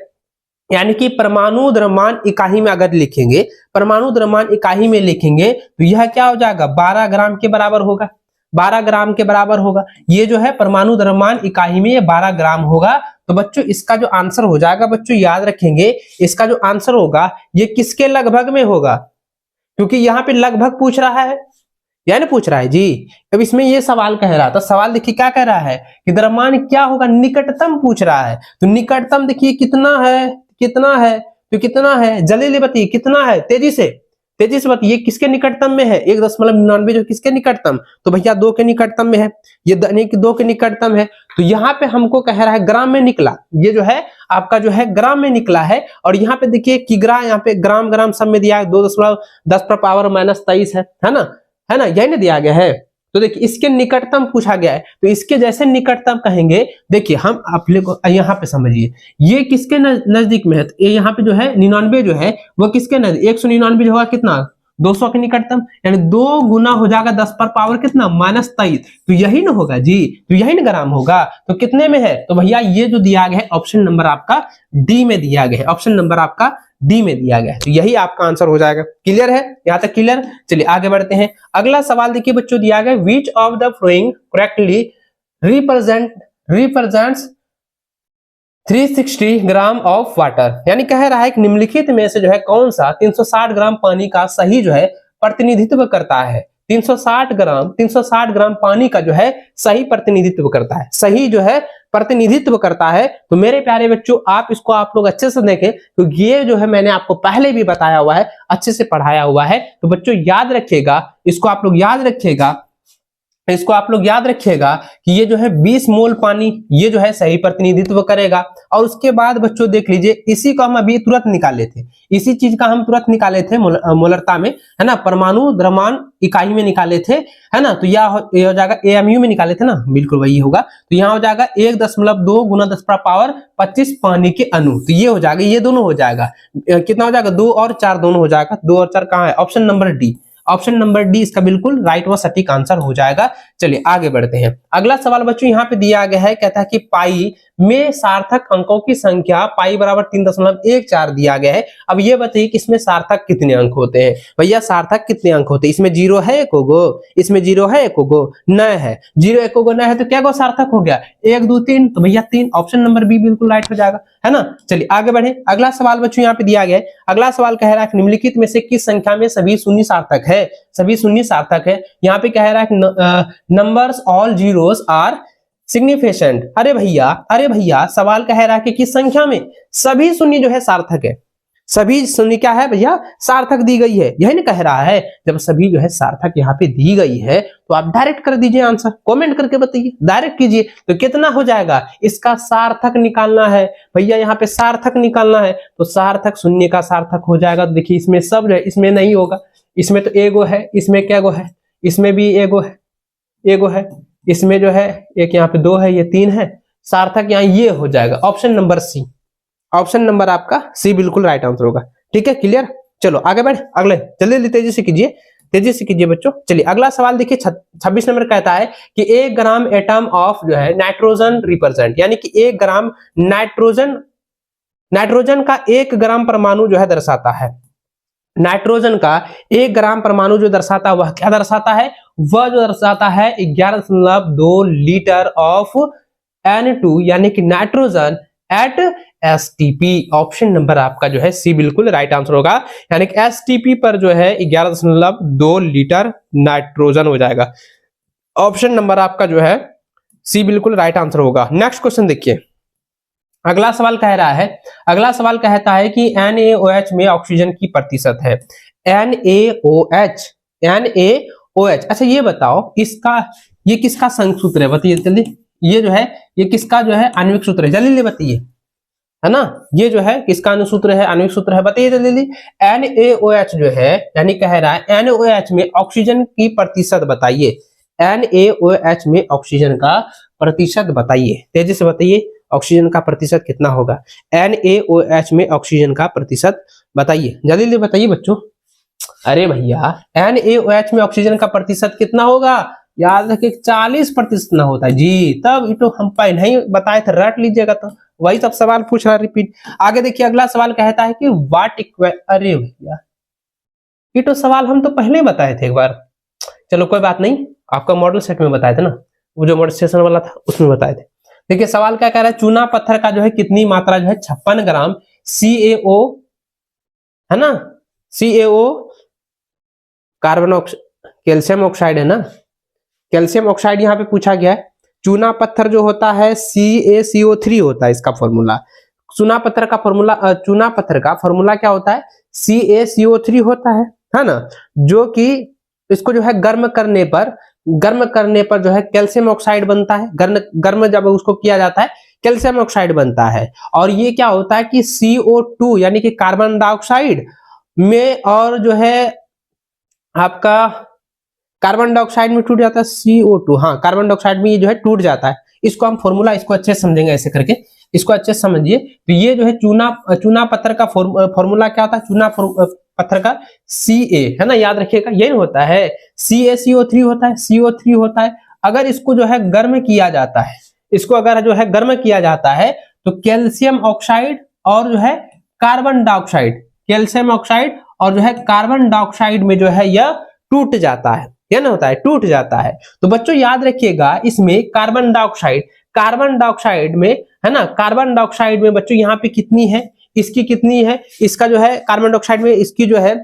यानी कि परमाणु द्रव्यमान इकाई में अगर लिखेंगे, परमाणु द्रव्यमान इकाई में लिखेंगे, तो यह क्या हो जाएगा, 12 ग्राम के बराबर होगा, 12 ग्राम के बराबर होगा, ये जो है परमाणु द्रव्यमान इकाई में ये 12 ग्राम होगा। तो बच्चों इसका जो आंसर हो जाएगा, बच्चों याद रखेंगे, इसका जो आंसर होगा ये किसके लगभग में होगा, क्योंकि यहाँ पे लगभग पूछ रहा है, यानी पूछ रहा है जी। अब इसमें ये सवाल कह रहा था, सवाल देखिए क्या कह रहा है कि द्रव्यमान क्या होगा, निकटतम पूछ रहा है, तो निकटतम देखिए कितना है, तो कितना है, जल्दी बताइए कितना है, तेजी से बताइए किसके निकटतम में है, 1.99 जो किसके निकटतम, तो भैया 2 के निकटतम में है, ये 2 के निकटतम है, तो यहाँ पे हमको कह रहा है ग्राम में निकला, ये जो है आपका जो है ग्राम में निकला है, और यहाँ पे देखिए किग्रा, यहाँ पे ग्राम सब में दिया है, 2.10 पावर -23 है ना, यही ना दिया गया है। तो देखिए इसके निकटतम पूछा गया है, तो इसके जैसे निकटतम कहेंगे, देखिए हम आप लोग यहाँ पे समझिए, ये किसके नजदीक में है, तो ये यहाँ पे जो है 99 जो है वो किसके नजदीक, 199 जो होगा कितना, 200 के निकटतम, यानी 2 गुना हो जाएगा 10 पर पावर कितना, -23, तो यही ना होगा जी, तो यही ना ग्राम होगा, तो कितने में है, तो भैया ये जो दिया गया है ऑप्शन नंबर आपका डी में दिया गया है, ऑप्शन नंबर आपका डी में दिया गया है, तो यही आपका आंसर हो जाएगा। क्लियर है, यहां तक क्लियर। चलिए आगे बढ़ते हैं, अगला सवाल देखिए बच्चों दिया गया, विच of the flowing correctly represents 360 gram of water, यानी कह रहा है कि निम्नलिखित में से जो है कौन सा 360 ग्राम पानी का सही जो है प्रतिनिधित्व करता है, 360 ग्राम पानी का जो है सही प्रतिनिधित्व करता है, सही जो है प्रतिनिधित्व करता है। तो मेरे प्यारे बच्चों आप इसको आप लोग अच्छे से देखें, तो ये जो है मैंने आपको पहले भी बताया हुआ है, अच्छे से पढ़ाया हुआ है, तो बच्चों याद रखिएगा, इसको आप लोग याद रखिएगा कि ये जो है 20 मोल पानी, ये जो है सही प्रतिनिधित्व करेगा। और उसके बाद बच्चों देख लीजिए, इसी को हम अभी तुरंत निकाले थे, इसी चीज का हम तुरंत निकाले थे मोलरता में, है ना, परमाणु द्रव्यमान इकाई में निकाले थे, है ना, तो यह हो जाएगा AMU में निकाले थे ना, बिल्कुल वही होगा, तो यहाँ हो जाएगा 1.2 गुना 10 पावर 25 पानी के अणु, तो ये हो जाएगा, ये दोनों हो जाएगा, कितना हो जाएगा, 2 और 4 दोनों हो जाएगा, 2 और 4 कहाँ है, option number D, option number D इसका बिल्कुल राइट व सटीक आंसर हो जाएगा। चलिए आगे बढ़ते हैं, अगला सवाल बच्चों यहाँ पे दिया गया है, कहता है कि पाई में सार्थक अंकों की संख्या पाई बराबर 3.14 दिया गया है। अब ये बताइए कि इसमें सार्थक कितने अंक होते हैं, भैया सार्थक कितने अंक होते हैं, इसमें 0 है एको गो, इसमें 0 है एको गो, न है 0 एको गो न है, तो क्या गो सार्थक हो गया, 1 2 3, तो भैया 3, ऑप्शन नंबर बी बिल्कुल राइट हो जाएगा, है ना। चलिए आगे बढ़े, अगला सवाल बच्चों यहाँ पे दिया गया है, अगला सवाल कह रहा है निम्नलिखित में से किस संख्या में सभी शून्य सार्थक है, सभी शून्य सार्थक है। यहाँ पे कह रहा है numbers all zeros are significant. अरे भैया सवाल कह रहा है कि किस संख्या में सभी शून्य जो है सार्थक है, सभी शून्य क्या है भैया, सार्थक दी गई है, यही ना कह रहा है। जब सभी जो है सार्थक यहाँ पे दी गई है तो आप डायरेक्ट कर दीजिए आंसर, कमेंट करके बताइए, डायरेक्ट कीजिए, तो कितना हो जाएगा, इसका सार्थक निकालना है भैया, यहाँ पे सार्थक निकालना है, तो सार्थक शून्य का सार्थक हो जाएगा। तो देखिए इसमें सब जो है, इसमें नहीं होगा, इसमें तो एगो है, इसमें क्या गो है, इसमें भी एगो है, इसमें जो है एक यहाँ पे 2 है, ये 3 है, सार्थक यहाँ ये हो जाएगा option number C, option number आपका सी बिल्कुल राइट आंसर होगा। ठीक है, क्लियर। चलो आगे बढ़े, अगले जल्दी तेजी से कीजिए बच्चों। चलिए अगला सवाल देखिए 26 नंबर कहता है कि 1 ग्राम एटम ऑफ जो है नाइट्रोजन रिप्रेजेंट, यानी कि 1 ग्राम नाइट्रोजन का 1 ग्राम परमाणु जो है दर्शाता है, नाइट्रोजन का 1 ग्राम परमाणु जो दर्शाता है वह क्या दर्शाता है, वह जो दर्शाता है 11.2 लीटर ऑफ N2 यानी कि nitrogen eight STP। Option number आपका जो है सी बिल्कुल राइट आंसर होगा, यानी कि STP पर जो है 11.2 लीटर नाइट्रोजन हो जाएगा। ऑप्शन नंबर आपका जो है सी बिल्कुल राइट आंसर होगा। नेक्स्ट क्वेश्चन देखिए, अगला सवाल कह रहा है, अगला सवाल कहता है कि NaOH में ऑक्सीजन की प्रतिशत है। NaOH, NaOH, अच्छा ये बताओ इसका ये किसका संयुक्त सूत्र है, बताइए जल्दी। ये जो है ये किसका जो है आणविक सूत्र है, जल्दी बताइए, है ना। ये जो है किसका आणविक सूत्र है, आणविक सूत्र है, बताइए जल्दी। NaOH जो है यानी कह रहा है NaOH में ऑक्सीजन की प्रतिशत बताइए। NaOH में ऑक्सीजन का प्रतिशत बताइए, तेजी से बताइए, ऑक्सीजन का प्रतिशत कितना होगा। NaOH में ऑक्सीजन का प्रतिशत बताइए, जल्दी जल्दी बताइए बच्चों। अरे भैया NaOH में ऑक्सीजन का प्रतिशत कितना होगा, याद रखिए 40% ना होता है जी। तब ये तो हम पहले ही बताए थे, रट लीजिएगा, तो वही सब सवाल पूछ रहा है रिपीट। आगे देखिए, अगला सवाल कहता है कि वाट इक्वल, अरे भैया ये तो सवाल हम तो पहले ही बताए थे एक बार, चलो कोई बात नहीं, आपका मॉडल सेट में बताए थे ना, वो जो मॉडल सेशन वाला था उसमें बताए थे। देखिए सवाल क्या कह रहा है, चूना पत्थर का जो है कितनी मात्रा जो है 56 ग्राम CaO, है ना, CaO कार्बन कैल्शियम ऑक्साइड है ना, कैल्शियम ऑक्साइड यहाँ पे पूछा गया है। चूना पत्थर जो होता है CaCO3 होता है इसका फॉर्मूला। चूना पत्थर का फॉर्मूला क्या होता है, CaCO3 होता है ना, जो कि इसको जो है गर्म करने पर जो है कैल्शियम ऑक्साइड बनता है। गर्म जब उसको किया जाता है कैल्शियम ऑक्साइड बनता है। और ये क्या होता है कि CO2 यानी कि कार्बन डाइऑक्साइड में, और जो है आपका कार्बन डाइऑक्साइड में टूट जाता है CO2, हाँ कार्बन डाइऑक्साइड में ये जो है टूट जाता है। इसको हम फॉर्मूला इसको अच्छे से समझेंगे, ऐसे करके इसको अच्छे से समझिए। तो ये जो है चूना पत्थर का फॉर्मूला क्या होता है, चूना पत्थर का Ca, है ना, याद रखिएगा यही होता है, CaCO3 होता है, CO3 होता है। अगर इसको जो है गर्म किया जाता है, इसको अगर जो है गर्म किया जाता है तो कैल्शियम ऑक्साइड और जो है कार्बन डाइऑक्साइड, कैल्शियम ऑक्साइड और जो है कार्बन डाइऑक्साइड में जो है यह टूट जाता है, क्या ना होता है, टूट जाता है। तो बच्चों याद रखिएगा इसमें कार्बन डाइऑक्साइड में, है ना, कार्बन डाइऑक्साइड में बच्चों यहाँ पे कितनी है, इसकी कितनी है, इसका जो है कार्बन डाइऑक्साइड में इसकी जो है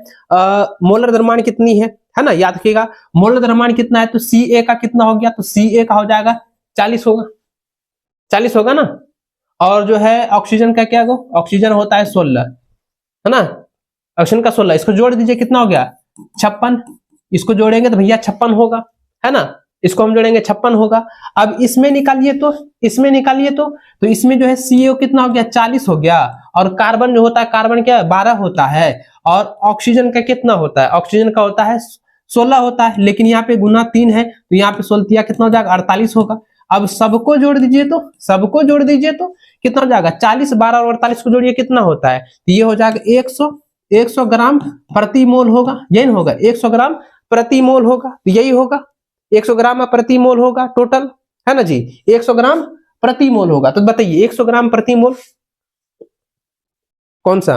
मोलर द्रव्यमान कितनी है ना, याद रखिएगा मोलर द्रव्यमान कितना है। तो Ca का कितना हो गया, तो Ca का हो जाएगा 40 होगा, 40 होगा ना। और जो है ऑक्सीजन का क्या होगा, ऑक्सीजन होता है 16, है ना, ऑक्सीजन का 16, इसको जोड़ दीजिए कितना हो गया 56, इसको जोड़ेंगे तो भैया 56 होगा, है ना, इसको हम जोड़ेंगे 56 होगा। अब इसमें निकालिए तो इसमें जो है CO कितना हो गया 40 हो गया, और कार्बन जो होता है, कार्बन क्या 12 होता है, और ऑक्सीजन का कितना होता है, ऑक्सीजन का होता है 16 होता है, लेकिन यहाँ पे गुना 3 है तो यहाँ पे 16 कितना हो जाएगा 48 होगा। अब सबको जोड़ दीजिए तो कितना हो जाएगा 40, 12 और 48 को जोड़िए कितना होता है, तो ये हो जाएगा 100 ग्राम प्रति मोल होगा, यही होगा 100 ग्राम प्रति मोल होगा, तो यही होगा 100 ग्राम प्रति मोल होगा टोटल, है ना जी, 100 ग्राम प्रति मोल होगा। तो बताइए 100 ग्राम प्रति मोल कौन सा,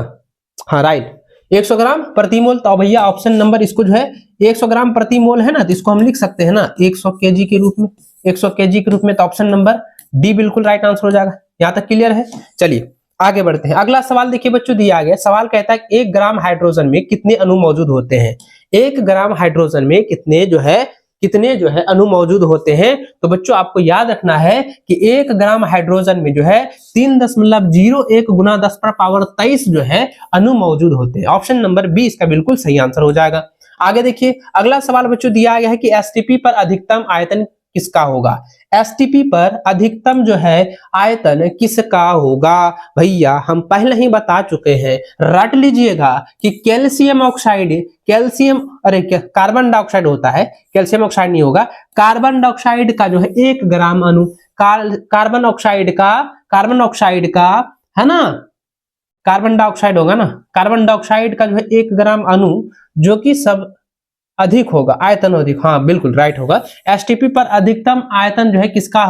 हाँ राइट 100 ग्राम प्रति मोल। तो भैया ऑप्शन नंबर इसको जो है 100 ग्राम प्रति मोल है ना, तो इसको हम लिख सकते हैं ना 100 केजी के रूप में, 100 केजी के रूप में, तो ऑप्शन नंबर डी बिल्कुल राइट आंसर हो जाएगा। यहां तक क्लियर है, चलिए आगे बढ़ते हैं। अगला सवाल देखिए बच्चों, दिया गया सवाल कहता है 1 ग्राम हाइड्रोजन में कितने अणु मौजूद होते हैं। 1 ग्राम हाइड्रोजन में कितने जो है अणु मौजूद होते हैं। तो बच्चों आपको याद रखना है कि 1 ग्राम हाइड्रोजन में जो है 3.01 गुना 10⁻23 जो है अणु मौजूद होते हैं। ऑप्शन नंबर बी इसका बिल्कुल सही आंसर हो जाएगा। आगे देखिए अगला सवाल बच्चों दिया गया है कि एसटीपी पर अधिकतम आयतन किसका होगा। एसटीपी पर अधिकतम जो है आयतन किसका होगा, भैया हम पहले ही बता चुके हैं, रट लीजिएगा कि कार्बन डाइऑक्साइड होता है, कैल्शियम ऑक्साइड नहीं होगा। कार्बन डाइऑक्साइड का जो है 1 ग्राम अणु, कार्बन ऑक्साइड का है ना, कार्बन डाइऑक्साइड होगा ना, कार्बन डाइऑक्साइड का जो है 1 ग्राम अणु जो कि सब अधिक होगा, आयतन अधिक, हाँ बिल्कुल राइट होगा। एसटीपी पर अधिकतम आयतन जो है किसका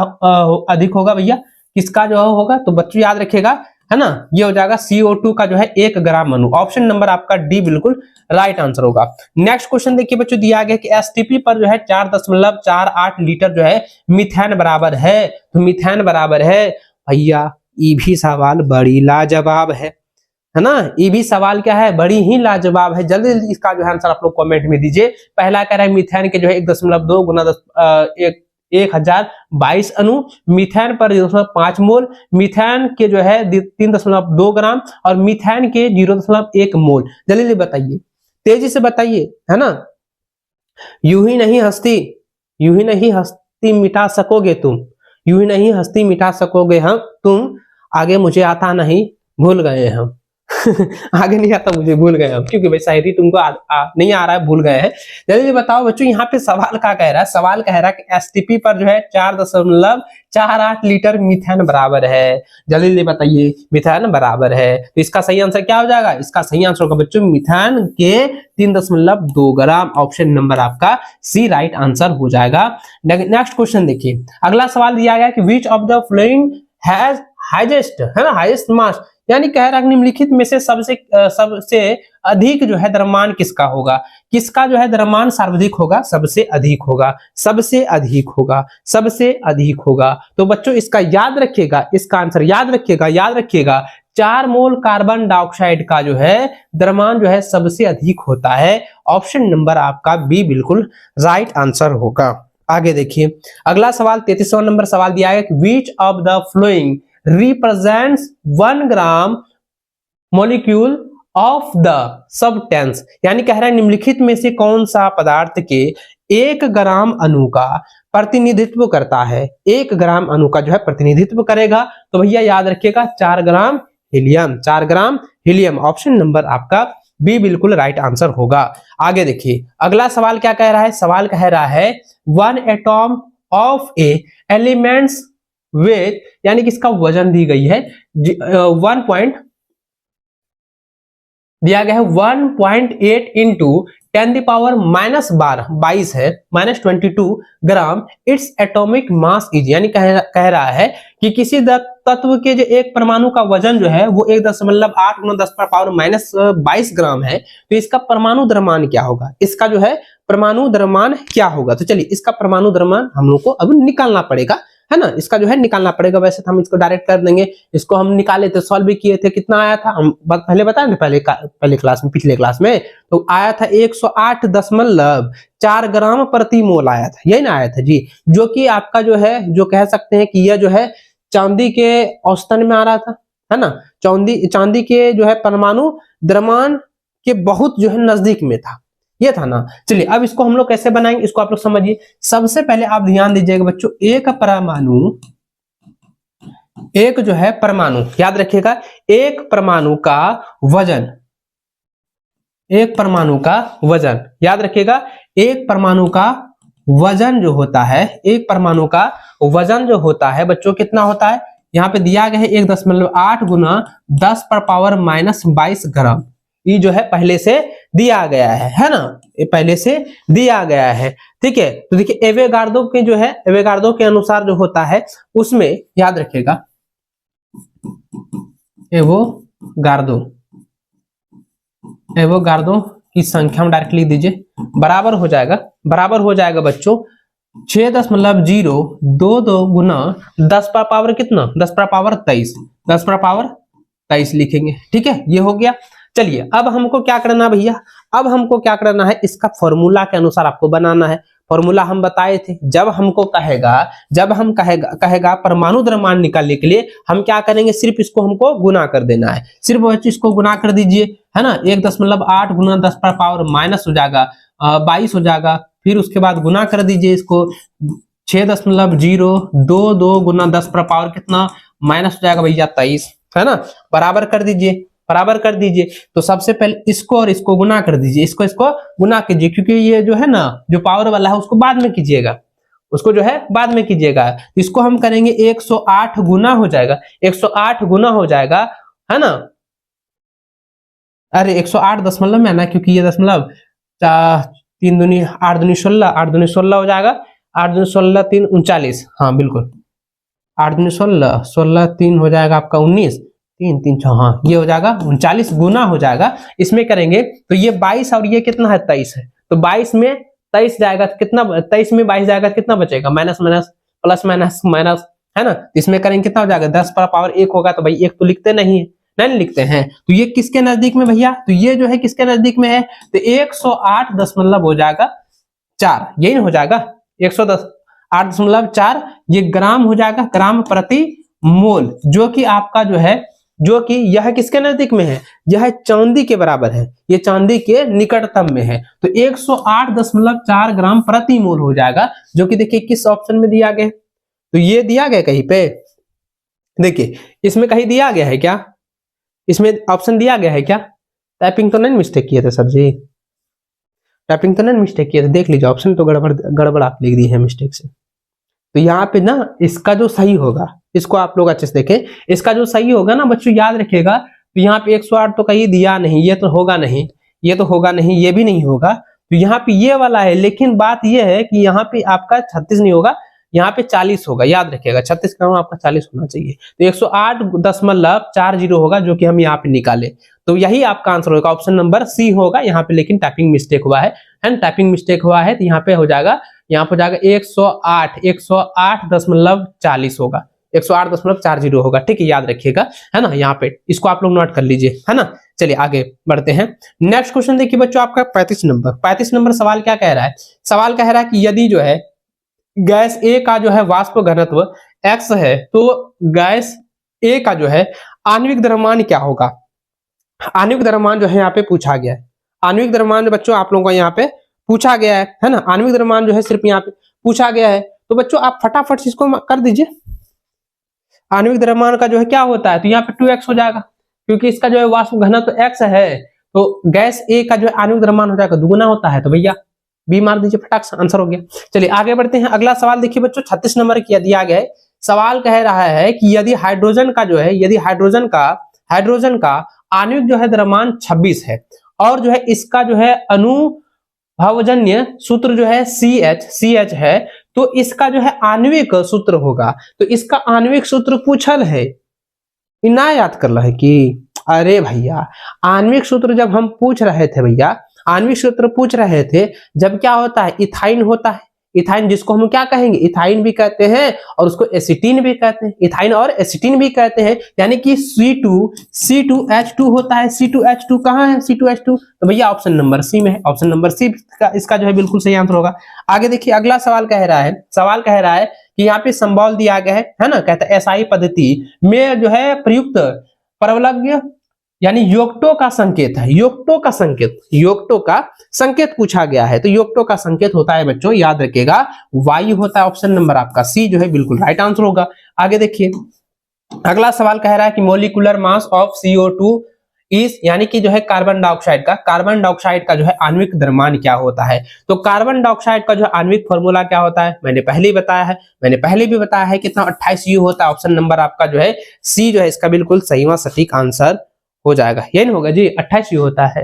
अधिक होगा भैया, किसका जो होगा, तो बच्चों याद रखिएगा है ना, ये हो जाएगा CO2 का जो है 1 ग्राम अणु। ऑप्शन नंबर आपका डी बिल्कुल राइट आंसर होगा। नेक्स्ट क्वेश्चन देखिए बच्चों, दिया गया कि एसटीपी पर जो है 4.48 लीटर जो है मीथेन बराबर है। तो मीथेन बराबर है भैया, ये भी सवाल बड़ी लाजवाब है ना, ये भी सवाल क्या है, बड़ी ही लाजवाब है। जल्दी जल्दी इसका जो है आंसर आप लोग कमेंट में दीजिए। पहला कह रहा है मीथेन के जो है 1.2 गुना 1022 अणु, मीथेन पर 0.5 मोल, मीथेन के जो है 3.2 ग्राम और मीथेन के 0.1 मोल। जल्दी जल्दी बताइए, तेजी से बताइए, है ना। यूं ही नहीं हस्ती, यूं ही नहीं हस्ती मिटा सकोगे तुम, यूं ही नहीं हस्ती मिटा सकोगे हम तुम, आगे मुझे आता नहीं भूल गए हम। आगे नहीं आता मुझे भूल गए हम, क्योंकि भाई शायरी तुमको नहीं आ रहा है, भूल गए हैं। जल्दी बताओ बच्चों, यहाँ पे सवाल क्या कह रहा है, सवाल कह रहा है कि एसटीपी पर जो है 4.48 लीटर मीथेन बराबर है। जल्दी जल्दी बताइए, मीथेन बराबर है, तो इसका सही आंसर क्या हो जाएगा, इसका सही आंसर होगा बच्चों मीथेन के 3.2 ग्राम। ऑप्शन नंबर आपका सी राइट आंसर हो जाएगा। नेक्स्ट क्वेश्चन देखिए, अगला सवाल दिया गया कि which of the flowing has highest, है ना, हाईएस्ट मास, यानी कह रहा है निम्नलिखित में से सबसे अधिक जो है द्रव्यमान किसका होगा, किसका जो है द्रव्यमान सर्वाधिक होगा, सबसे अधिक होगा, सबसे अधिक होगा, सबसे अधिक होगा। तो बच्चों इसका याद रखिएगा, इसका आंसर याद रखिएगा, याद रखिएगा 4 मोल कार्बन डाइऑक्साइड का जो है द्रव्यमान जो है सबसे अधिक होता है। ऑप्शन नंबर आपका बी बिल्कुल राइट आंसर होगा। आगे देखिए, अगला सवाल 33वां नंबर सवाल दिया है कि which of the flowing represents 1 gram molecule of the substance, यानी कह रहा है निम्नलिखित में से कौन सा पदार्थ के 1 ग्राम अणु का प्रतिनिधित्व करता है, 1 ग्राम अणु का जो है प्रतिनिधित्व करेगा। तो भैया याद रखिएगा 4 ग्राम हीलियम, 4 ग्राम हीलियम। ऑप्शन नंबर आपका बी बिल्कुल राइट आंसर होगा। आगे देखिए, अगला सवाल क्या कह रहा है, सवाल कह रहा है 1 atom of a elements weight, यानी कि इसका वजन दी गई है 1 पॉइंट दिया गया है 1.8 इंटू 10⁻⁻12 22 है -22 ग्राम। इट्स एटॉमिक मास इज, यानी कह रहा है कि किसी तत्व के जो एक परमाणु का वजन जो है वो 1.8 × 10⁻⁻22 ग्राम है। तो इसका परमाणु द्रव्यमान क्या होगा, इसका जो है परमाणु द्रव्यमान क्या होगा। तो चलिए इसका परमाणु द्रव्यमान हम लोग को अब निकालना पड़ेगा, है ना, इसका जो है निकालना पड़ेगा। वैसे तो हम इसको डायरेक्ट कर देंगे, इसको हम निकाले थे, सॉल्व भी किए थे, कितना आया था हम पहले बताए थे, पहले क्लास में, पिछले क्लास में, तो आया था 108.4 ग्राम प्रति मोल आया था, यही ना आया था जी, जो कि आपका जो है, जो कह सकते हैं कि यह जो है चांदी के औसतन में आ रहा था, है ना, चांदी के जो है परमाणु द्रव्यमान के बहुत जो है नजदीक में था, ये था ना। चलिए अब इसको हम लोग कैसे बनाएंगे, इसको आप लोग समझिए। सबसे पहले आप ध्यान दीजिएगा बच्चों, एक जो है परमाणु, याद रखिएगा, एक परमाणु का वजन, एक परमाणु का वजन, याद रखिएगा, एक परमाणु का वजन जो होता है, एक परमाणु का वजन जो होता है बच्चों कितना होता है, यहाँ पे दिया गया है 1.8 × 10⁻⁻22 ग्राम। ये जो है पहले से दिया गया है ना, ये पहले से दिया गया है, ठीक है। तो देखिए एवोगाड्रो के जो है, एवोगाड्रो के अनुसार जो होता है उसमें याद रखिएगा, एवोगाड्रो की संख्या में डायरेक्ट लिख दीजिए, बराबर हो जाएगा, बराबर हो जाएगा बच्चों 6.022 गुना 10⁻⁻ कितना, 10⁻23, 10⁻23 लिखेंगे, ठीक है, ये हो गया। चलिए अब हमको क्या करना भैया, अब हमको क्या करना है, इसका फॉर्मूला के अनुसार आपको बनाना है। फॉर्मूला हम बताए थे, जब हमको कहेगा परमाणु द्रव्यमान निकालने के लिए हम क्या करेंगे, सिर्फ इसको हमको गुना कर देना है, सिर्फ बच्चों इसको गुना कर दीजिए, है ना, 1.8 गुना 10⁻⁻- हो जाएगा 22 हो जाएगा, फिर उसके बाद गुना कर दीजिए इसको 6.022 गुना 10⁻⁻ कितना माइनस हो जाएगा भैया 23, है ना, बराबर कर दीजिए, बराबर कर दीजिए। तो सबसे पहले इसको और इसको गुना कर दीजिए, इसको गुना कीजिए, क्योंकि ये जो है ना, जो पावर वाला है उसको बाद में कीजिएगा, उसको जो है बाद में कीजिएगा। इसको हम करेंगे 108 गुना हो जाएगा, 108 गुना हो जाएगा, है ना, अरे 108 दशमलव में आना, क्योंकि ये दशमलव 3 दूनी 8 दूनी 16, 8 दूनी 16 हो जाएगा, 8 दूनी 16 3 39, हाँ बिल्कुल 8 दूनी 16, 16 3 हो जाएगा आपका 19, 3 3 6, हाँ ये हो जाएगा 39 गुना हो जाएगा। इसमें करेंगे तो ये 22 और ये कितना है 23 है, तो 22 में 23 जाएगा तो कितना, 23 में 22 जाएगा कितना बचेगा, minus minus plus minus minus, है ना। इसमें करेंगे कितना हो जाएगा 10 पर पावर 1 होगा, तो भाई 1 तो लिखते नहीं है, नहीं लिखते हैं, तो ये किसके नजदीक में भैया, तो ये जो है किसके नजदीक में है, तो 108 हो जाएगा 4, यही हो जाएगा 108.4, ये ग्राम हो जाएगा, ग्राम प्रति मोल, जो कि आपका जो है, जो कि यह किसके नजदीक में है, यह चांदी के बराबर है, ये चांदी के निकटतम में है, तो 108.4 ग्राम प्रति मोल हो जाएगा, जो कि देखिए किस ऑप्शन में दिया गया, तो ये दिया गया कहीं पे, देखिए इसमें कहीं दिया गया है क्या, इसमें ऑप्शन दिया गया है क्या, टाइपिंग तो नहीं मिस्टेक किए थे सर जी, टाइपिंग तो नहीं मिस्टेक किए थे, देख लीजिए ऑप्शन तो गड़बड़ गड़बड़ आप लिख दी है मिस्टेक से, तो यहाँ पे ना इसका जो सही होगा, इसको आप लोग अच्छे से देखें, इसका जो सही होगा ना बच्चों याद रखिएगा, तो यहाँ पे 108 तो कहीं दिया नहीं, ये तो होगा नहीं, ये तो होगा नहीं, ये भी नहीं होगा, तो यहाँ पे ये वाला है, लेकिन बात ये है कि यहाँ पे आपका 36 नहीं होगा, यहाँ पे 40 होगा, याद रखिएगा 36 का आपका 40 होना चाहिए, तो 108.40 होगा, जो कि हम यहाँ पे निकाले, तो यही आपका आंसर होगा, ऑप्शन नंबर सी होगा यहाँ पे, लेकिन टाइपिंग मिस्टेक हुआ है, टाइपिंग मिस्टेक हुआ है, तो यहाँ पे हो जाएगा, यहाँ पे जाएगा 108.40 होगा, 108.40 होगा, ठीक है, याद रखिएगा, है ना, यहाँ पे इसको आप लोग नोट कर लीजिए, है ना। चलिए आगे बढ़ते हैं, नेक्स्ट क्वेश्चन देखिए बच्चों, आपका 35 नंबर सवाल क्या कह रहा है, सवाल कह रहा है कि यदि जो है गैस ए का जो है वाष्प घनत्व x है, तो गैस ए का जो है आणविक द्रव्यमान क्या होगा, आणविक द्रव्यमान जो है यहाँ पे पूछा गया है, आणविक द्रव्यमान बच्चों आप लोगों को यहाँ पे पूछा गया है ना, आणविक द्रव्यमान जो है सिर्फ यहाँ पे पूछा गया है, तो बच्चों आप फटाफट से इसको कर दीजिए, आणविक द्रव्यमान का जो है क्या होता है, तो यहाँ पे 2x हो जाएगा, क्योंकि इसका जो है वाष्प घनत्व x है, तो गैस ए का जो है आणविक द्रव्यमान हो जाएगा दुगुना होता है, तो भैया बी मार दीजिए, फटाक से आंसर हो गया। चलिए आगे बढ़ते हैं, अगला सवाल देखिए बच्चों 36 नंबर किया दिया गया है, सवाल कह रहा है कि यदि हाइड्रोजन का जो है, यदि हाइड्रोजन का आणविक जो है द्रव्यमान 26 है, और जो है इसका जो है अनुभवजन्य सूत्र जो है CH है, तो इसका जो है आणविक सूत्र होगा, तो इसका आणविक सूत्र पूछल है, इना याद कर रहा है कि अरे भैया आणविक सूत्र जब हम पूछ रहे थे भैया, आणविक सूत्र पूछ रहे थे, जब क्या होता है इथाइन होता है, इथाइन जिसको हम क्या कहेंगे, इथाइन भी कहते हैं और उसको एसिटीन भी कहते हैं, इथाइन और एसिटीन भी कहते हैं, यानी कि C2H2 होता है, C2H2 कहाँ है, C2H2, तो भैया ऑप्शन नंबर सी में है, ऑप्शन नंबर सी का इसका जो है बिल्कुल सही आंसर होगा। आगे देखिए अगला सवाल कह रहा है कि यहाँ पे संबॉल दिया गया है ना, कहता है एसआई पद्धति में जो है प्रयुक्त परवलय यानी योक्टो का संकेत है, योक्टो का संकेत पूछा गया है, तो योक्टो का संकेत होता है बच्चों याद रखिएगा वायु होता है, ऑप्शन नंबर आपका सी जो है बिल्कुल राइट आंसर होगा। आगे देखिए अगला सवाल कह रहा है कि मोलिकुलर मास ऑफ CO2 इस यानी कि जो है कार्बन डाइऑक्साइड का जो है आणविक द्रव्यमान क्या होता है, तो कार्बन डाइऑक्साइड का जो है आणविक फॉर्मूला क्या होता है, मैंने पहले भी बताया है कितना 28 U होता है, ऑप्शन नंबर आपका जो है सी जो है इसका बिल्कुल सही व सटीक आंसर हो जाएगा, ये नहीं होगा जी 28 U होता है,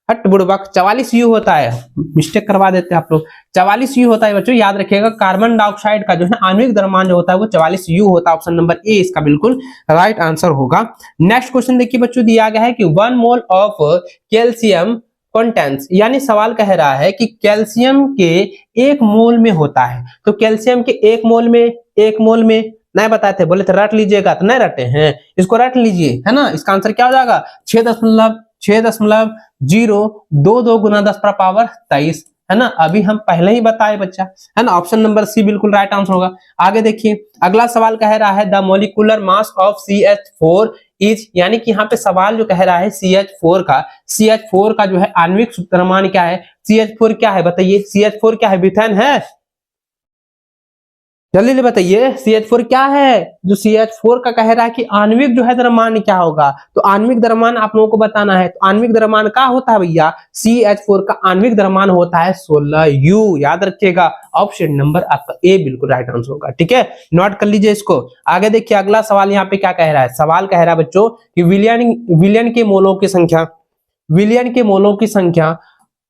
हट बुड़बक 44 U होता है, मिस्टेक करवा देते हैं आप लोग, 44 U होता है बच्चों, याद रखिएगा कार्बन डाइऑक्साइड का जो है आणविक द्रव्यमान जो होता है वो 44 U होता है, ऑप्शन नंबर ए इसका बिल्कुल राइट आंसर होगा। नेक्स्ट क्वेश्चन देखिए बच्चों, दिया गया है कि 1 मोल ऑफ कैल्शियम कंटेंट्स, यानी सवाल कह रहा है कि कैल्शियम के 1 मोल में होता है, तो कैल्शियम के 1 मोल में नहीं बताए थे, बोले थे रट लीजिएगा, तो नहीं रटे हैं, इसको रट लीजिए, है ना, इसका आंसर क्या हो जाएगा 6.022 गुना 10 पर पावर 23, है ना, अभी हम पहले ही बताए बच्चा, है ना, ऑप्शन नंबर सी बिल्कुल राइट आंसर होगा। आगे देखिए अगला सवाल कह रहा है the molecular mass of CH4 is, यानी कि यहाँ पे सवाल जो कह रहा है CH4 का जो है आणविक द्रव्यमान क्या है, CH4 क्या है बताइए, CH4 क्या है, मीथेन है, जल्दी बताइए CH4 क्या है, जो CH4 का कह रहा है कि आणविक जो है द्रव्यमान क्या होगा, तो आणविक द्रव्यमान आप लोगों को बताना है, तो आणविक द्रव्यमान क्या होता है भैया, CH4 का आणविक द्रव्यमान होता है 16 U, याद रखिएगा ऑप्शन नंबर आपका ए बिल्कुल राइट आंसर होगा, ठीक है, नोट कर लीजिए इसको। आगे देखिए अगला सवाल यहाँ पे क्या कह रहा है, सवाल कह रहा है बच्चों कि विलियन के मोलों की संख्या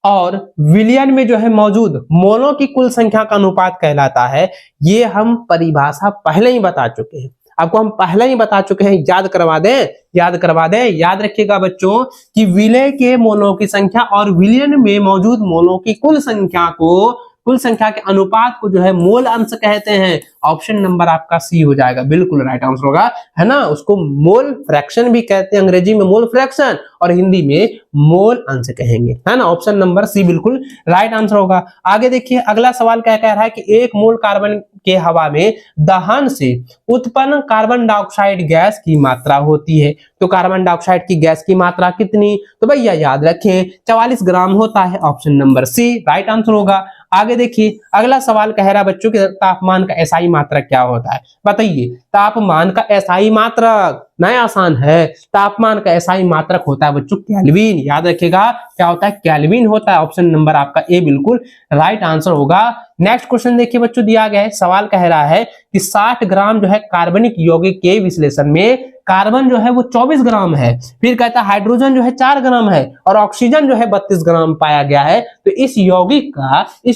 और विलियन में जो है मौजूद मोलों की कुल संख्या का अनुपात कहलाता है, ये हम परिभाषा पहले ही बता चुके हैं, आपको हम पहले ही बता चुके हैं, याद करवा दें, याद करवा दें। याद रखिएगा बच्चों कि विलय के मोलों की संख्या और विलयन में मौजूद मोलों की कुल संख्या के अनुपात को जो है मोल अंश कहते हैं। ऑप्शन नंबर आपका सी हो जाएगा, बिल्कुल राइट आंसर होगा, है ना। उसको मोल फ्रैक्शन भी कहते हैं, अंग्रेजी में मोल फ्रैक्शन और हिंदी में मोल अंश कहेंगे, है ना। ऑप्शन नंबर सी बिल्कुल राइट आंसर होगा। आगे देखिए अगला सवाल क्या कह रहा है कि 1 मोल कार्बन के हवा में दहन से उत्पन्न कार्बन डाइऑक्साइड गैस की मात्रा होती है। तो कार्बन डाइऑक्साइड की गैस की मात्रा कितनी, तो भैया याद रखें 44 ग्राम होता है। Option number C right answer होगा। आगे देखिए अगला सवाल कह रहा है बच्चों कि तापमान का एसआई मात्रक क्या होता है, बताइए। तापमान का एसआई मात्रक नया आसान है, तापमान का एसआई मात्रक होता है बच्चों केल्विन। याद रखिएगा क्या होता है, केल्विन होता है। ऑप्शन नंबर आपका ए बिल्कुल राइट आंसर होगा। नेक्स्ट क्वेश्चन देखिए बच्चों, दिया गया है, सवाल कह रहा है कि 60 ग्राम जो है कार्बनिक यौगिक के विश्लेषण में कार्बन जो है वो 24 ग्राम है, फिर कहता है हाइड्रोजन जो है 4 ग्राम है और ऑक्सीजन जो है 32 ग्राम पाया गया है। तो इस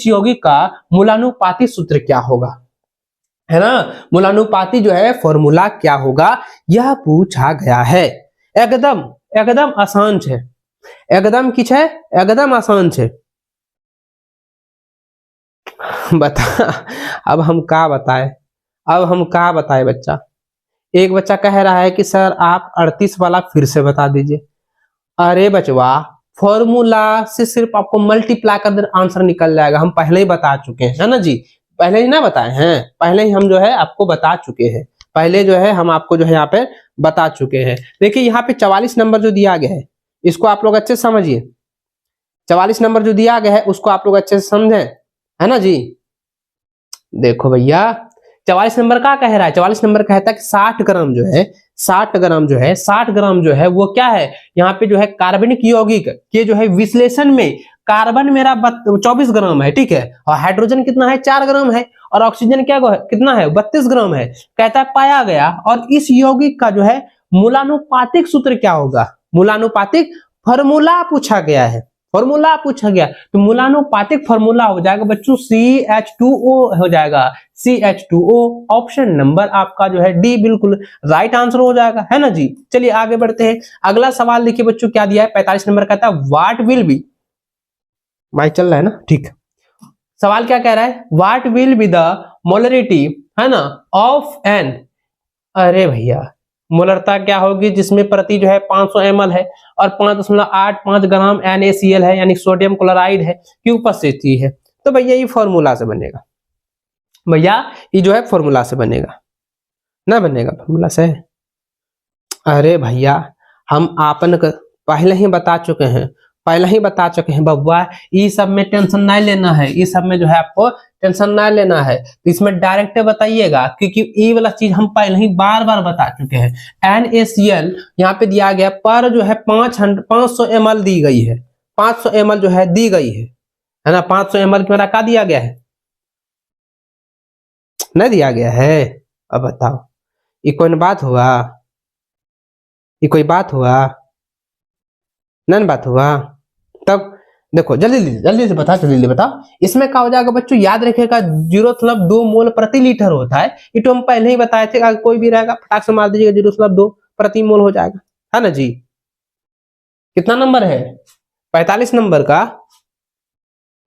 यौगिक का मूलानुपाती सूत्र क्या होगा, है ना। मूलानुपाती जो है फॉर्मूला क्या होगा, यह पूछा गया है। एकदम आसान है, एकदम किछ है, एकदम आसान है। बता अब हम क्या बताए बच्चा। एक बच्चा कह रहा है कि सर आप 38 वाला फिर से बता दीजिए। अरे बचवा, फॉर्मूला से सिर्फ आपको मल्टीप्लाई कर देना आंसर निकल जाएगा, हम पहले ही बता चुके हैं, है ना जी। पहले ही ना बताए हैं, पहले ही हम जो है आपको बता चुके हैं, पहले जो है हम आपको जो है यहाँ पे बता चुके हैं। देखिए यहाँ पे 44 नंबर जो दिया गया है इसको आप लोग अच्छे से समझिए। 44 नंबर जो दिया गया है उसको आप लोग अच्छे से समझें, है ना जी। देखो भैया 44 नंबर क्या कह रहा है, 44 नंबर कहता है कि 60 ग्राम जो है वो क्या है, यहाँ पे जो है कार्बनिक यौगिक के जो है विश्लेषण में कार्बन मेरा 24 ग्राम है, ठीक है, और हाइड्रोजन कितना है 4 ग्राम है और ऑक्सीजन क्या कितना है 32 ग्राम है, कहता है पाया गया। और इस यौगिक का जो है मूलानुपातिक सूत्र क्या होगा, मूलानुपातिक फॉर्मूला पूछा गया है, फॉर्मूला पूछा गया तो मूलानुपातिक फॉर्मूला हो जाएगा बच्चों CH2O हो जाएगा, CH2O। ऑप्शन नंबर आपका जो है डी बिल्कुल राइट आंसर हो जाएगा, है ना जी। चलिए आगे बढ़ते हैं। अगला सवाल देखिए बच्चों क्या दिया है, 45 नंबर कहता है व्हाट विल बी, माइक चल रहा है ना, ठीक। सवाल क्या कह रहा है, what will be the molarity, है ना, ऑफ एन, अरे भैया मोलरता क्या होगी जिसमें प्रति जो है 500 ml है और 5.85 ग्राम NaCl है यानी सोडियम क्लोराइड है की उपस्थिति है। तो भैया ये फॉर्मूला से बनेगा, भैया ये जो है फॉर्मूला से बनेगा, ना बनेगा फॉर्मूला से। अरे भैया हम आपन पहले ही बता चुके हैं, बबुआ ये सब में टेंशन नहीं लेना है, ये सब में जो है आपको टेंशन नहीं लेना है। तो इसमें डायरेक्ट बताइएगा क्योंकि ये वाला चीज हम पहले ही बार बार बता चुके हैं। NaCl यहाँ पे दिया गया पर जो है 500 ml दी गई है, 500 ml जो है दी गई है ना। 500 ml की मेरा क्या दिया गया है, नहीं दिया गया है। अब बताओ ये कोई बात हुआ, ये कोई बात हुआ, नहीं बात हुआ। तब देखो जल्दी से बता, इसमें क्या हो जाएगा बच्चों, याद रखिएगा 0.2 मोल प्रति लीटर होता है। ये तो हम पहले ही बताए थे, अगर कोई भी रहेगा फटाक से मार दीजिएगा 0.2 प्रति मोल हो जाएगा, है ना जी। कितना नंबर है 45 नंबर का,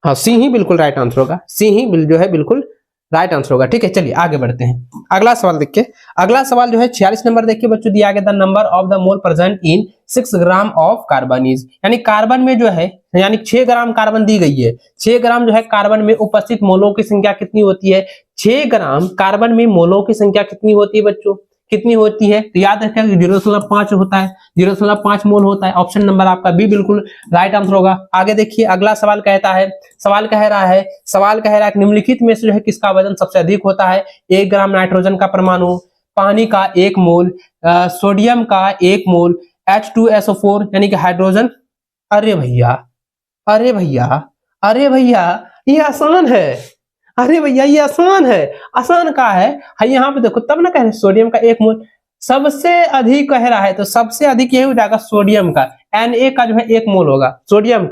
हाँ सी ही बिल्कुल राइट आंसर होगा, सी ही जो है बिल्कुल राइट आंसर होगा। ठीक है चलिए आगे बढ़ते हैं। अगला सवाल देखिए, अगला सवाल जो है 46 नंबर देखिए बच्चों, दिया गया the number of the mole present in 6 gram of carbon is, यानी कार्बन में जो है यानी 6 ग्राम कार्बन दी गई है, 6 ग्राम जो है कार्बन में उपस्थित मोलों की संख्या कितनी होती है, 6 ग्राम कार्बन में मोलों की संख्या कितनी होती है बच्चों, कितनी होती है, तो याद रखें 0.5 होता है, 0.5 मोल होता है। ऑप्शन नंबर आपका बी बिल्कुल राइट आंसर होगा। आगे देखिए अगला सवाल कहता है, सवाल कह रहा है निम्नलिखित में से जो है किसका वजन सबसे अधिक होता है, 1 ग्राम नाइट्रोजन का परमाणु, पानी का 1 मोल, सोडियम का 1 मोल, H2SO4 यानी कि हाइड्रोजन। अरे भैया ये आसान है, अरे भैया ये आसान है, आसान का है यहाँ पे देखो, तब ना कह रहे सोडियम का 1 मोल सबसे अधिक कह रहा है, तो सबसे अधिक यही हो जाएगा सोडियम का, Na का जो है 1 मोल होगा, सोडियम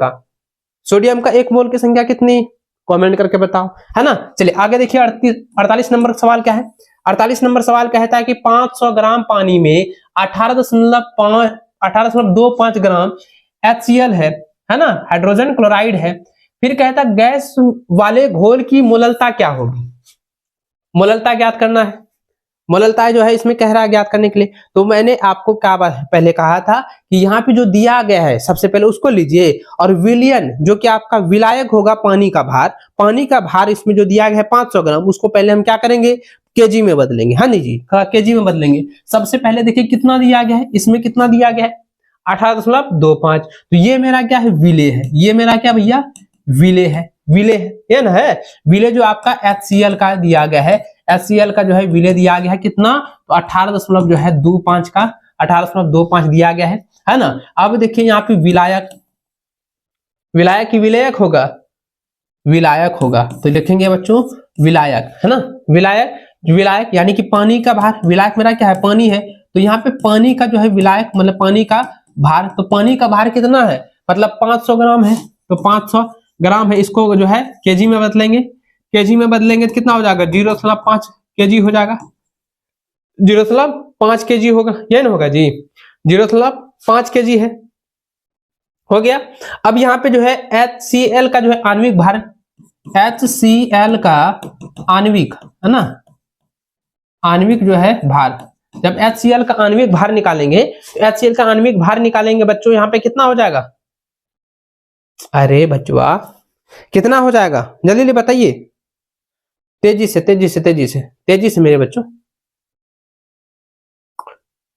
का 1 मोल की संख्या कितनी, कमेंट करके बताओ, है ना। चलिए आगे देखिए 48 नंबर सवाल क्या है, 48 नंबर सवाल कहता है कि 500 ग्राम पानी में 18.25 ग्राम HCl है ना, हाइड्रोजन क्लोराइड है। फिर कहता है गैस वाले घोल की मोललता क्या होगी, मोललता ज्ञात करना है। मोललता जो है इसमें कह रहा है ज्ञात करने के लिए, तो मैंने आपको क्या पहले कहा था कि यहाँ पे जो दिया गया है सबसे पहले उसको लीजिए, और विलियन जो कि आपका विलायक होगा पानी का भार, पानी का भार इसमें जो दिया गया है 500 ग्राम, उसको पहले हम क्या करेंगे केजी में बदलेंगे। हाँ जी, केजी में बदलेंगे। सबसे पहले देखिए कितना दिया गया है, इसमें कितना दिया गया है 18.25, तो ये मेरा क्या है विले है, ये मेरा क्या भैया विले है, विले है ये ना है विले जो आपका HCl का दिया गया है, HCl का जो है विले दिया गया है कितना, तो 18.25 का 18.25 दिया गया है ना। अब देखिए यहाँ पे विलायक, विलायक की विलायक होगा, विलायक होगा तो लिखेंगे बच्चों विलायक है ना, विलायक, विलायक यानी कि पानी का भार, विलायक मेरा क्या है पानी है, तो यहाँ पे पानी का जो है विलायक मतलब पानी का भार, तो पानी का भार कितना है मतलब 500 ग्राम है, तो 500 ग्राम है, इसको जो है केजी में बदलेंगे, केजी में बदलेंगे तो कितना हो जाएगा 0.5 केजी हो जाएगा, 0.5 केजी होगा, ये ना होगा जी 0.5 केजी है, हो गया। अब यहाँ पे जो है HCl का जो है आणविक भार, HCl का आणविक है ना, आणविक जो है भार, जब HCl का आणविक भार निकालेंगे तो HCl का आणविक भार निकालेंगे बच्चों, यहाँ पे कितना हो जाएगा, अरे बच्चों कितना हो जाएगा जल्दी जल्दी बताइए, तेजी से तेजी से तेजी से तेजी से मेरे बच्चों,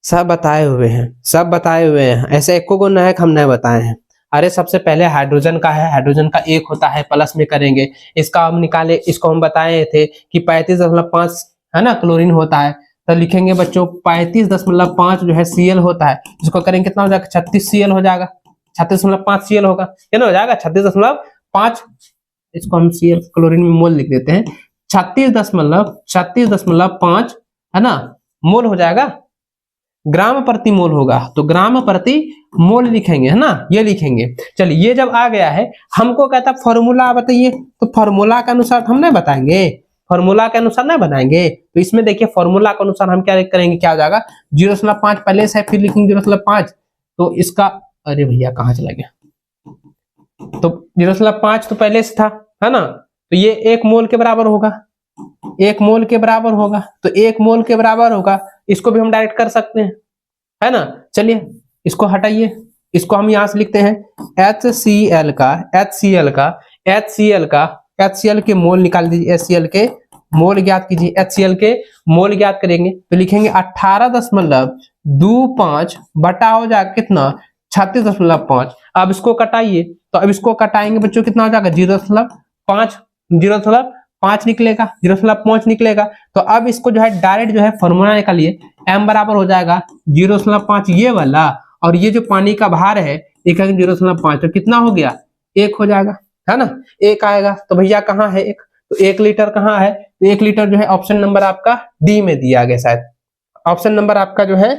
सब बताए हुए हैं, सब बताए हुए हैं, ऐसे एको को ना है हम नहीं बताए हैं। अरे सबसे पहले हाइड्रोजन का है, हाइड्रोजन का एक होता है प्लस में करेंगे, इसका हम निकाले, इसको हम बताए थे कि 35.5 है ना क्लोरीन होता है, तो लिखेंगे बच्चों 35.5 जो है Cl होता है, इसको करेंगे कितना हो जाएगा 36 Cl हो जाएगा, 36.5 Cl होगा, क्या हो जाएगा 36.5, इसको हम Cl क्लोरीन में मोल लिख देते हैं, 36.5 है ना मोल हो जाएगा, ग्राम प्रति मोल होगा, तो ग्राम प्रति मोल लिखेंगे है ना, ये लिखेंगे। चलिए ये जब आ गया है, हमको कहता फॉर्मूला बताइए, तो फॉर्मूला के अनुसार हम नहीं बताएंगे, फॉर्मूला के अनुसार नहीं बनाएंगे, तो इसमें देखिए फॉर्मूला के अनुसार हम क्या करेंगे, क्या हो जाएगा 0.5 पहले से है, फिर लिखेंगे 0.5, तो इसका अरे भैया कहाँ चला गया, तो 0.5 तो पहले से था है ना, तो ये 1 मोल के बराबर होगा, 1 मोल के बराबर होगा, तो 1 मोल के बराबर होगा, इसको भी हम डायरेक्ट कर सकते हैं है ना। चलिए इसको हटाइए, इसको हम यहां से लिखते हैं HCl के मोल निकाल दीजिए, HCl के मोल ज्ञात कीजिए, HCl के मोल ज्ञात करेंगे तो लिखेंगे 18.25 बटा हो जाएगा कितना 36.5। अब इसको कटाइए, तो अब इसको कटाएंगे बच्चों कितना हो जाएगा 0.5 निकलेगा, 0.5 निकलेगा, तो अब इसको जो है डायरेक्ट जो है फॉर्मूला निकालिए, m बराबर हो जाएगा 0.5 ये वाला, और ये जो पानी का भार है 0.5, तो कितना हो गया 1 हो जाएगा है ना, 1 आएगा, तो भैया कहाँ है 1, तो 1 लीटर कहाँ है, तो 1 लीटर जो है ऑप्शन नंबर आपका डी में दिया गया, शायद ऑप्शन नंबर आपका जो है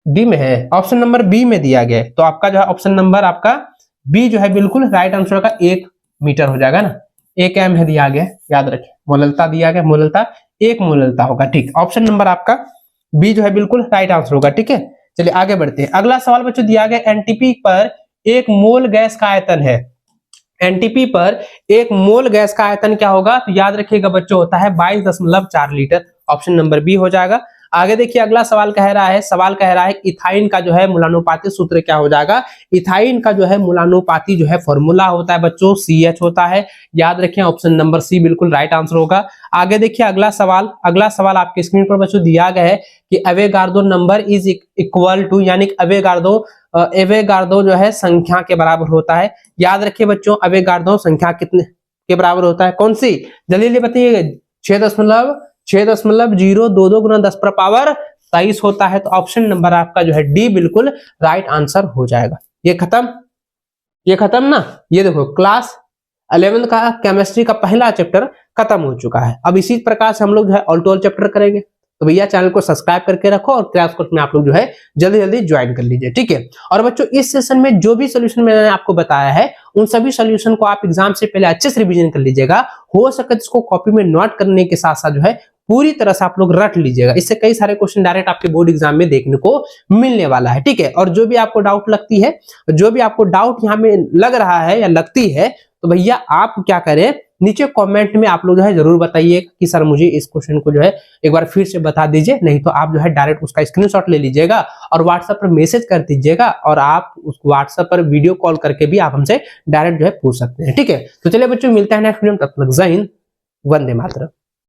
डी में है, ऑप्शन नंबर बी में दिया गया है, तो आपका जो है ऑप्शन नंबर आपका बी जो है बिल्कुल राइट आंसर का 1 मीटर हो जाएगा ना, 1 m है दिया गया, याद रखें मोललता दिया गया, मोललता 1 मोललता होगा, ठीक, ऑप्शन नंबर आपका बी जो है बिल्कुल राइट आंसर होगा, ठीक है। चलिए आगे बढ़ते हैं, अगला सवाल बच्चों दिया गया एनटीपी पर 1 मोल गैस का आयतन है, एनटीपी पर 1 मोल गैस का आयतन क्या होगा, तो याद रखिएगा बच्चों होता है 22.4 लीटर, ऑप्शन नंबर बी हो जाएगा। आगे देखिए अगला सवाल कह रहा है, सवाल कह रहा है इथाइन का जो है मूलानुपाती सूत्र क्या हो जाएगा, इथाइन का जो है मूलानुपाती जो है फॉर्मूला होता है बच्चों CH होता है, याद रखें ऑप्शन नंबर सी बिल्कुल राइट आंसर होगा। आगे देखिए अगला सवाल आपके स्क्रीन पर बच्चों दिया गया है कि अवेगार्दो नंबर इज इक्वल टू, यानी अवेगार्दो जो है संख्या के बराबर होता है, याद रखिए बच्चों अवेगार्दो संख्या कितने के बराबर होता है, कौन सी जल्दी बताइएगा, 6.022 गुना 10 पर पावर 23 होता है, तो ऑप्शन नंबर आपका जो है डी बिल्कुल राइट आंसर हो जाएगा। ये खत्म ना, ये देखो क्लास 11 का केमिस्ट्री का पहला चैप्टर खत्म हो चुका है। अब इसी प्रकार से हम लोग जो है ऑल टू ऑल चैप्टर करेंगे, तो भैया चैनल को सब्सक्राइब करके रखो और क्रैश कोर्स में आप लोग जो है जल्दी जल्दी ज्वाइन कर लीजिए, ठीक है। और बच्चों इस सेशन में जो भी सोल्यूशन मैंने आपको बताया है उन सभी सॉल्यूशन को आप एग्जाम से पहले अच्छे से रिवीजन कर लीजिएगा। हो सके तो इसको कॉपी में नोट करने के साथ साथ जो है पूरी तरह से आप लोग रट लीजिएगा। इससे कई सारे क्वेश्चन डायरेक्ट आपके बोर्ड एग्जाम में देखने को मिलने वाला है, ठीक है। और जो भी आपको डाउट लगती है, जो भी आपको डाउट यहाँ में लग रहा है या लगती है, तो भैया आप क्या करें, नीचे कमेंट में आप लोग जो है जरूर बताइए कि सर मुझे इस क्वेश्चन को जो है एक बार फिर से बता दीजिए। नहीं तो आप जो है डायरेक्ट उसका स्क्रीनशॉट ले लीजिएगा और व्हाट्सएप पर मैसेज कर दीजिएगा, और आप उस व्हाट्सएप पर वीडियो कॉल करके भी आप हमसे डायरेक्ट जो है पूछ सकते हैं, ठीक है। तो चलिए बच्चों, मिलते हैं नेक्स्ट वीडियो में, तब तक जय हिंद, वंदे मातरम।